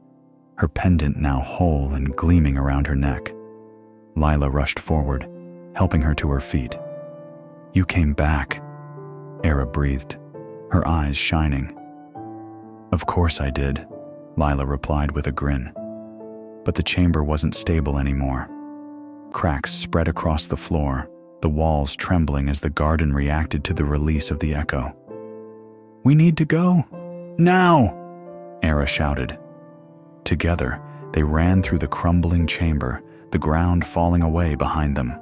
her pendant now whole and gleaming around her neck. Lila rushed forward, helping her to her feet. "You came back," Era breathed, her eyes shining. "Of course I did," Lila replied with a grin. But the chamber wasn't stable anymore. Cracks spread across the floor, the walls trembling as the garden reacted to the release of the echo. "We need to go. Now!" Era shouted. Together, they ran through the crumbling chamber, the ground falling away behind them.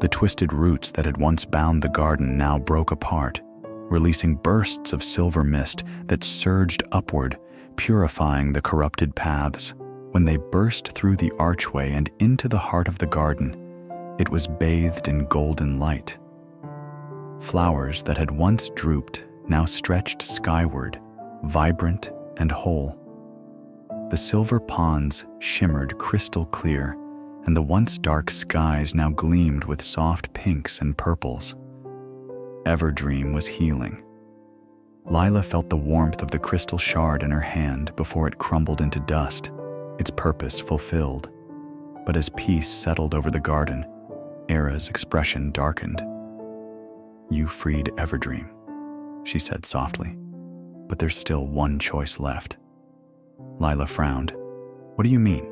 The twisted roots that had once bound the garden now broke apart, releasing bursts of silver mist that surged upward, purifying the corrupted paths. When they burst through the archway and into the heart of the garden, it was bathed in golden light. Flowers that had once drooped now stretched skyward, vibrant and whole. The silver ponds shimmered crystal clear, and the once dark skies now gleamed with soft pinks and purples. Everdream was healing. Lila felt the warmth of the crystal shard in her hand before it crumbled into dust, its purpose fulfilled. But as peace settled over the garden, Era's expression darkened. "You freed Everdream," she said softly, "but there's still one choice left." Lila frowned. "What do you mean?"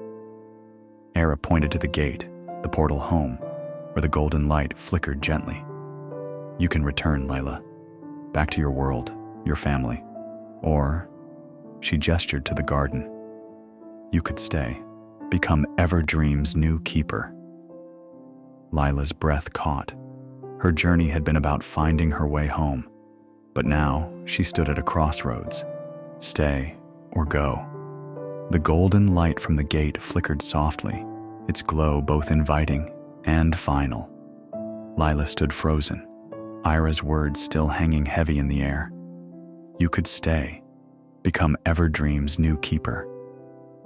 Era pointed to the gate, the portal home, where the golden light flickered gently. You can return, Lila, back to your world, your family. Or, she gestured to the garden, you could stay, become Everdream's new keeper. Lila's breath caught. Her journey had been about finding her way home, but now she stood at a crossroads. Stay or go. The golden light from the gate flickered softly, its glow both inviting and final. Lila stood frozen, Ira's words still hanging heavy in the air. You could stay, become Everdream's new keeper.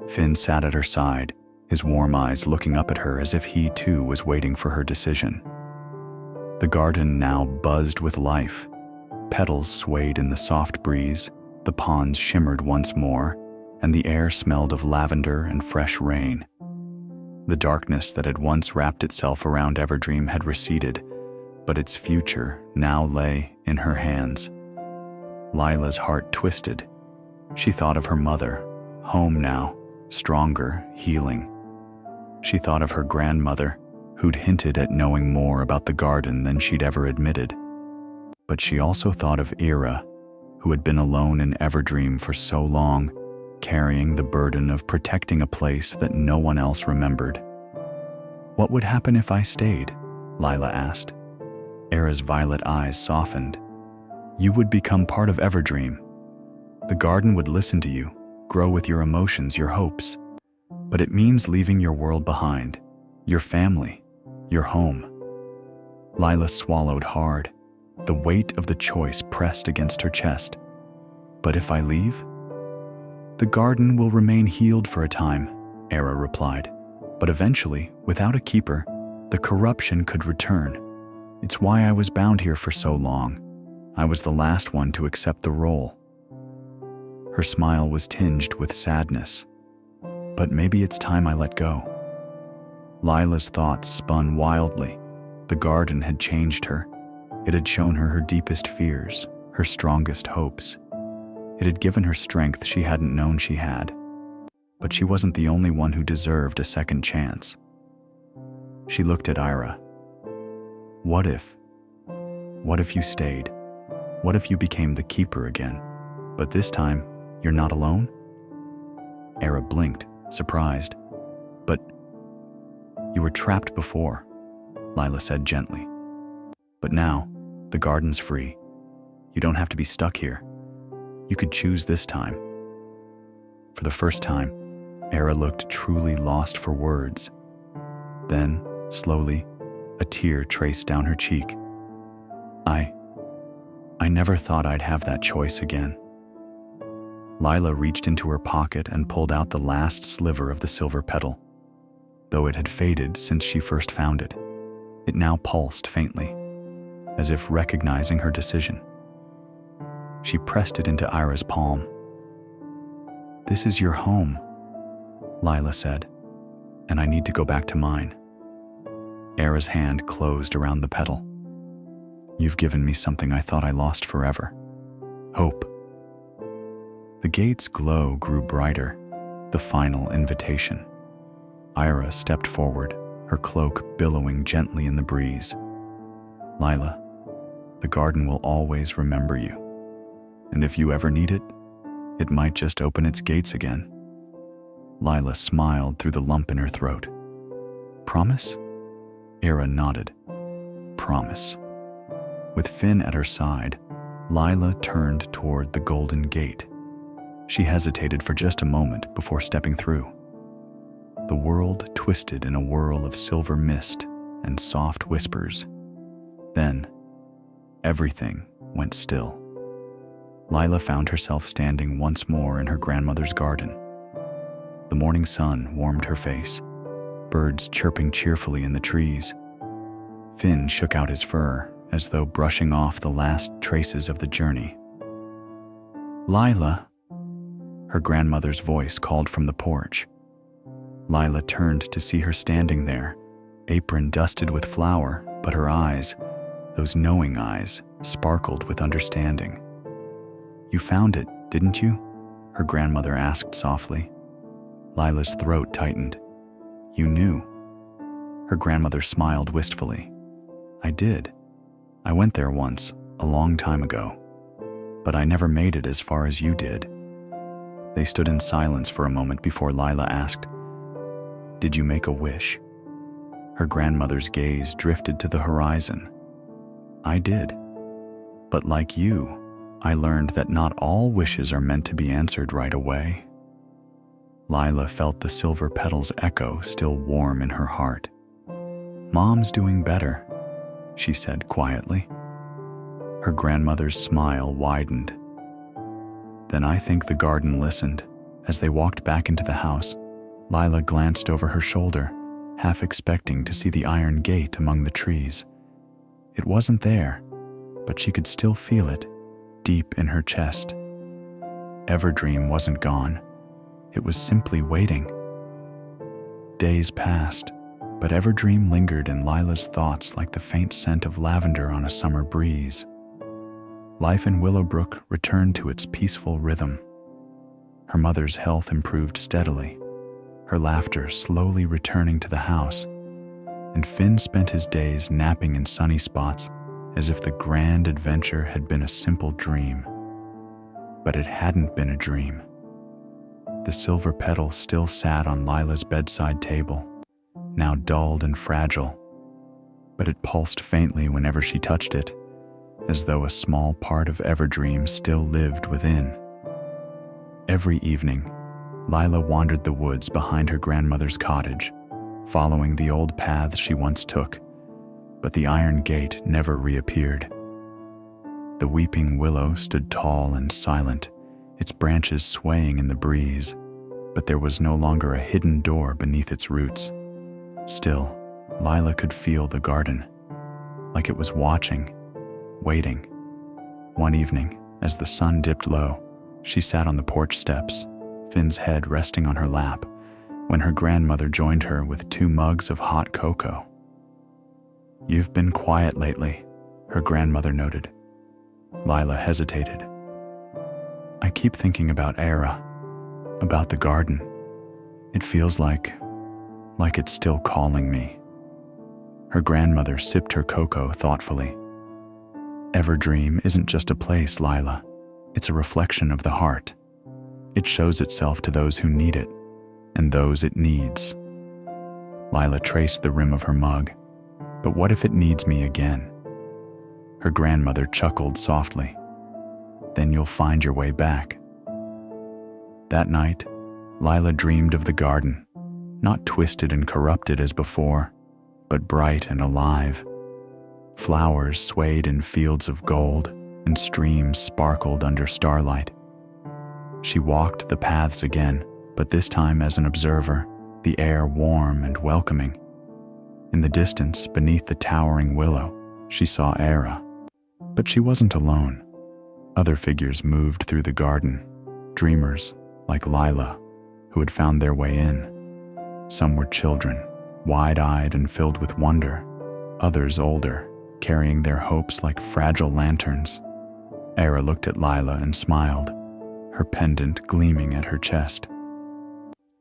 Finn sat at her side, his warm eyes looking up at her as if he too was waiting for her decision. The garden now buzzed with life. Petals swayed in the soft breeze, the ponds shimmered once more, and the air smelled of lavender and fresh rain. The darkness that had once wrapped itself around Everdream had receded, but its future now lay in her hands. Lila's heart twisted. She thought of her mother, home now, stronger, healing. She thought of her grandmother, who'd hinted at knowing more about the garden than she'd ever admitted. But she also thought of Ira, who had been alone in Everdream for so long, carrying the burden of protecting a place that no one else remembered. What would happen if I stayed? Lila asked. Ira's violet eyes softened. You would become part of Everdream. The garden would listen to you, grow with your emotions, your hopes. But it means leaving your world behind, your family, your home. Lila swallowed hard. The weight of the choice pressed against her chest. But if I leave? The garden will remain healed for a time, Ira replied. But eventually, without a keeper, the corruption could return. It's why I was bound here for so long. I was the last one to accept the role. Her smile was tinged with sadness. But maybe it's time I let go. Lila's thoughts spun wildly. The garden had changed her. It had shown her her deepest fears, her strongest hopes. It had given her strength she hadn't known she had. But she wasn't the only one who deserved a second chance. She looked at Ira. What if? What if you stayed? What if you became the keeper again? But this time, you're not alone? Ira blinked, surprised. But you were trapped before, Lila said gently. But now, the garden's free. You don't have to be stuck here. You could choose this time. For the first time, Ira looked truly lost for words. Then, slowly, a tear traced down her cheek. I never thought I'd have that choice again. Lila reached into her pocket and pulled out the last sliver of the silver petal. Though it had faded since she first found it, it now pulsed faintly, as if recognizing her decision. She pressed it into Ira's palm. This is your home, Lila said, and I need to go back to mine. Ira's hand closed around the petal. You've given me something I thought I lost forever. Hope. The gate's glow grew brighter, the final invitation. Ira stepped forward, her cloak billowing gently in the breeze. Lila, the garden will always remember you. And if you ever need it, it might just open its gates again. Lila smiled through the lump in her throat. Promise? Ira nodded. Promise. With Finn at her side, Lila turned toward the golden gate. She hesitated for just a moment before stepping through. The world twisted in a whirl of silver mist and soft whispers. Then, everything went still. Lila found herself standing once more in her grandmother's garden. The morning sun warmed her face, birds chirping cheerfully in the trees. Finn shook out his fur, as though brushing off the last traces of the journey. Lila, her grandmother's voice called from the porch. Lila turned to see her standing there, apron dusted with flour, but her eyes, those knowing eyes, sparkled with understanding. You found it, didn't you? Her grandmother asked softly. Lila's throat tightened. You knew. Her grandmother smiled wistfully. I did. I went there once, a long time ago, but I never made it as far as you did." They stood in silence for a moment before Lila asked, "Did you make a wish?" Her grandmother's gaze drifted to the horizon. "I did. But like you, I learned that not all wishes are meant to be answered right away." Lila felt the silver petals echo still warm in her heart. "Mom's doing better," she said quietly. Her grandmother's smile widened. "Then I think the garden listened." As they walked back into the house, Lila glanced over her shoulder, half expecting to see the iron gate among the trees. It wasn't there, but she could still feel it, deep in her chest. Everdream wasn't gone. It was simply waiting. Days passed, but Everdream lingered in Lila's thoughts like the faint scent of lavender on a summer breeze. Life in Willowbrook returned to its peaceful rhythm. Her mother's health improved steadily, her laughter slowly returning to the house, and Finn spent his days napping in sunny spots as if the grand adventure had been a simple dream. But it hadn't been a dream. The silver petal still sat on Lila's bedside table, now dulled and fragile, but it pulsed faintly whenever she touched it, as though a small part of Everdream still lived within. Every evening, Lila wandered the woods behind her grandmother's cottage, following the old paths she once took, but the iron gate never reappeared. The weeping willow stood tall and silent, its branches swaying in the breeze, but there was no longer a hidden door beneath its roots. Still, Lila could feel the garden, like it was watching, waiting. One evening, as the sun dipped low, she sat on the porch steps, Finn's head resting on her lap, when her grandmother joined her with 2 mugs of hot cocoa. "You've been quiet lately," her grandmother noted. Lila hesitated. "I keep thinking about Era, about the garden. It feels like it's still calling me." Her grandmother sipped her cocoa thoughtfully. "Everdream isn't just a place, Lila. It's a reflection of the heart. It shows itself to those who need it, and those it needs." Lila traced the rim of her mug. "But what if it needs me again?" Her grandmother chuckled softly. "Then you'll find your way back." That night, Lila dreamed of the garden, not twisted and corrupted as before, but bright and alive. Flowers swayed in fields of gold, and streams sparkled under starlight. She walked the paths again, but this time as an observer, the air warm and welcoming. In the distance, beneath the towering willow, she saw Era. But she wasn't alone. Other figures moved through the garden, dreamers like Lila, who had found their way in. Some were children, wide-eyed and filled with wonder, others older, carrying their hopes like fragile lanterns. Era looked at Lila and smiled, her pendant gleaming at her chest.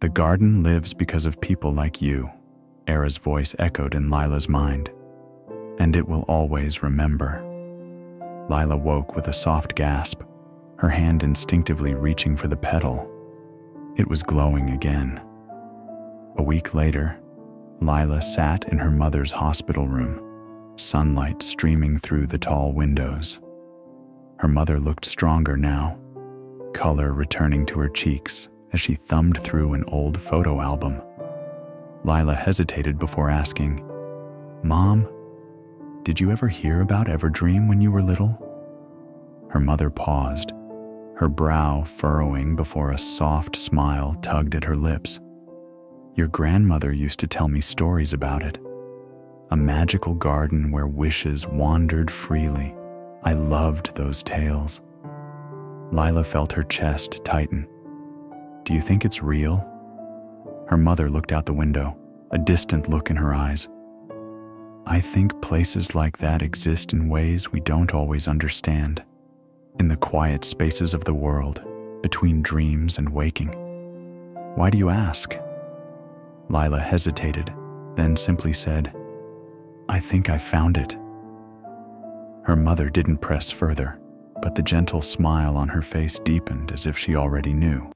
"The garden lives because of people like you," Era's voice echoed in Lila's mind. "And it will always remember." Lila woke with a soft gasp, her hand instinctively reaching for the petal. It was glowing again. A week later, Lila sat in her mother's hospital room, sunlight streaming through the tall windows. Her mother looked stronger now, color returning to her cheeks as she thumbed through an old photo album. Lila hesitated before asking, "Mom, did you ever hear about Everdream when you were little?" Her mother paused, her brow furrowing before a soft smile tugged at her lips. "Your grandmother used to tell me stories about it. A magical garden where wishes wandered freely. I loved those tales." Lila felt her chest tighten. "Do you think it's real?" Her mother looked out the window, a distant look in her eyes. "I think places like that exist in ways we don't always understand, in the quiet spaces of the world, between dreams and waking." "Why do you ask?" Lila hesitated, then simply said, "I think I found it." Her mother didn't press further, but the gentle smile on her face deepened as if she already knew.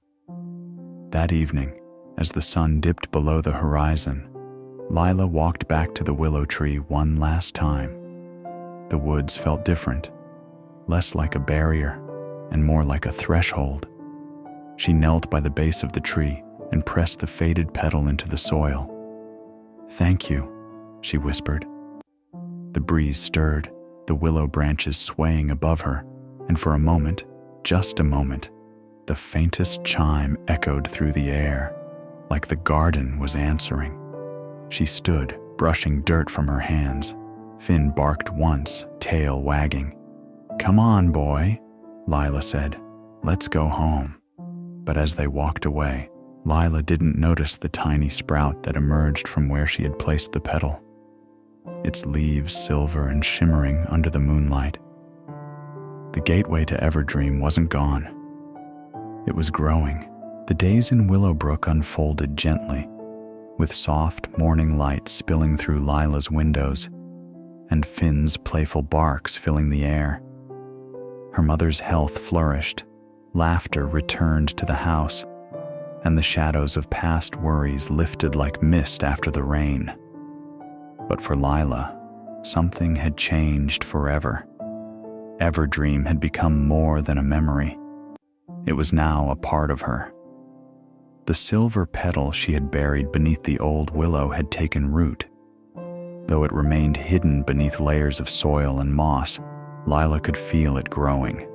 That evening, as the sun dipped below the horizon, Lila walked back to the willow tree one last time. The woods felt different, less like a barrier and more like a threshold. She knelt by the base of the tree and pressed the faded petal into the soil. "Thank you," she whispered. The breeze stirred, the willow branches swaying above her, and for a moment, just a moment, the faintest chime echoed through the air, like the garden was answering. She stood, brushing dirt from her hands. Finn barked once, tail wagging. "Come on, boy," Lila said. "Let's go home." But as they walked away, Lila didn't notice the tiny sprout that emerged from where she had placed the petal, its leaves silver and shimmering under the moonlight. The gateway to Everdream wasn't gone. It was growing. The days in Willowbrook unfolded gently, with soft morning light spilling through Lila's windows and Finn's playful barks filling the air. Her mother's health flourished, laughter returned to the house, and the shadows of past worries lifted like mist after the rain. But for Lila, something had changed forever. Everdream had become more than a memory. It was now a part of her. The silver petal she had buried beneath the old willow had taken root. Though it remained hidden beneath layers of soil and moss, Lila could feel it growing.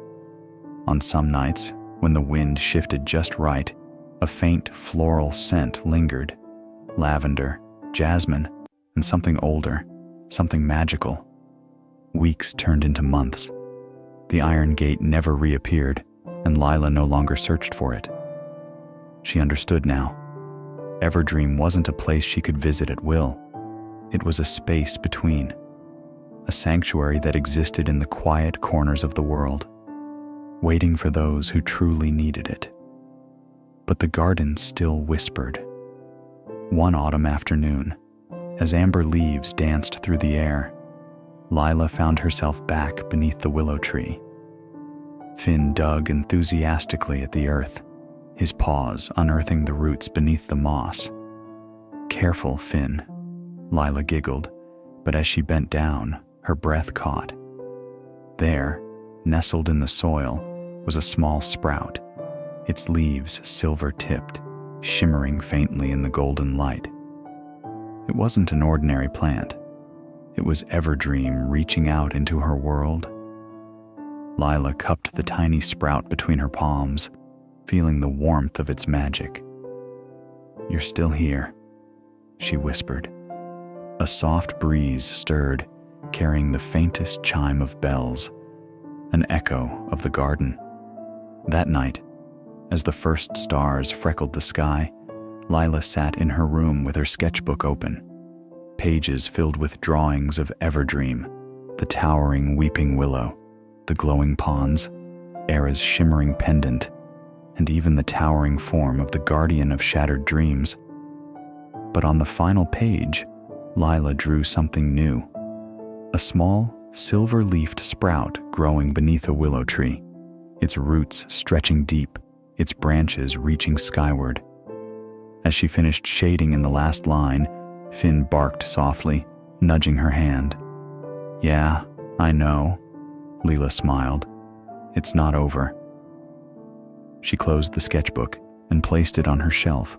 On some nights, when the wind shifted just right, a faint floral scent lingered. Lavender, jasmine, and something older, something magical. Weeks turned into months. The iron gate never reappeared, and Lila no longer searched for it. She understood now. Everdream wasn't a place she could visit at will. It was a space between, a sanctuary that existed in the quiet corners of the world, waiting for those who truly needed it. But the garden still whispered. One autumn afternoon, as amber leaves danced through the air, Lila found herself back beneath the willow tree. Finn dug enthusiastically at the earth, his paws unearthing the roots beneath the moss. "Careful, Finn," Lila giggled, but as she bent down, her breath caught. There, nestled in the soil, was a small sprout, its leaves silver-tipped, shimmering faintly in the golden light. It wasn't an ordinary plant. It was Everdream reaching out into her world. Lila cupped the tiny sprout between her palms, feeling the warmth of its magic. "You're still here," she whispered. A soft breeze stirred, carrying the faintest chime of bells, an echo of the garden. That night, as the first stars freckled the sky, Lila sat in her room with her sketchbook open, pages filled with drawings of Everdream, the towering weeping willow, the glowing ponds, Era's shimmering pendant, and even the towering form of the guardian of shattered dreams. But on the final page, Lila drew something new. A small, silver-leafed sprout growing beneath a willow tree, its roots stretching deep, its branches reaching skyward. As she finished shading in the last line, Finn barked softly, nudging her hand. "Yeah, I know," Lila smiled. "It's not over." She closed the sketchbook and placed it on her shelf,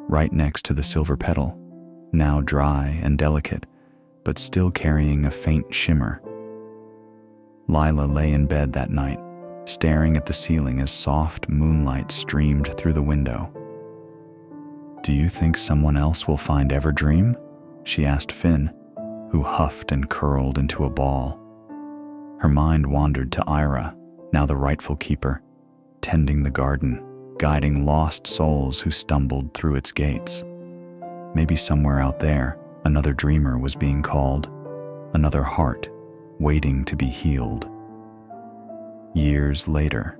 right next to the silver petal, now dry and delicate, but still carrying a faint shimmer. Lila lay in bed that night, staring at the ceiling as soft moonlight streamed through the window. "Do you think someone else will find Everdream?" she asked Finn, who huffed and curled into a ball. Her mind wandered to Ira, now the rightful keeper, tending the garden, guiding lost souls who stumbled through its gates. Maybe somewhere out there, another dreamer was being called, another heart waiting to be healed. Years later,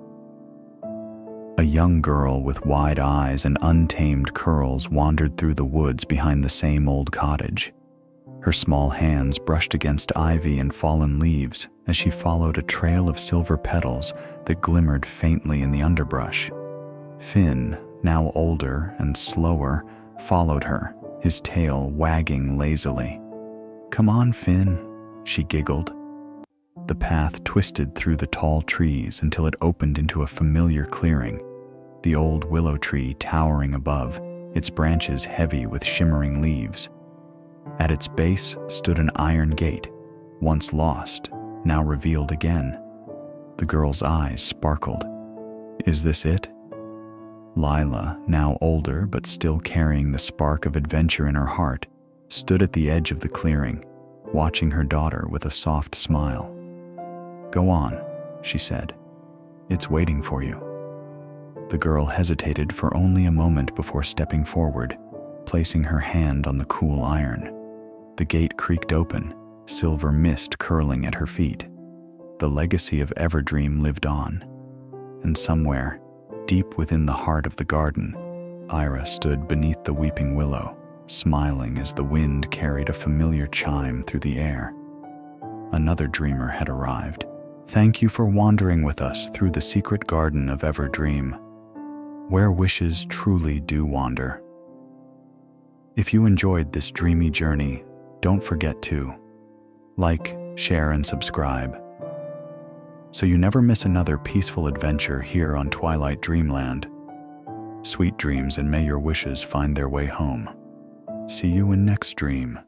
a young girl with wide eyes and untamed curls wandered through the woods behind the same old cottage. Her small hands brushed against ivy and fallen leaves as she followed a trail of silver petals that glimmered faintly in the underbrush. Finn, now older and slower, followed her, his tail wagging lazily. "Come on, Finn," she giggled. The path twisted through the tall trees until it opened into a familiar clearing, the old willow tree towering above, its branches heavy with shimmering leaves. At its base stood an iron gate, once lost, now revealed again. The girl's eyes sparkled. "Is this it?" Lila, now older but still carrying the spark of adventure in her heart, stood at the edge of the clearing, watching her daughter with a soft smile. "Go on," she said. "It's waiting for you." The girl hesitated for only a moment before stepping forward, placing her hand on the cool iron. The gate creaked open, silver mist curling at her feet. The legacy of Everdream lived on. And somewhere, deep within the heart of the garden, Ira stood beneath the weeping willow, smiling as the wind carried a familiar chime through the air. Another dreamer had arrived. Thank you for wandering with us through the secret garden of Everdream, where wishes truly do wander. If you enjoyed this dreamy journey, don't forget to like, share, and subscribe, so you never miss another peaceful adventure here on Twilight Dreamland. Sweet dreams, and may your wishes find their way home. See you in next dream.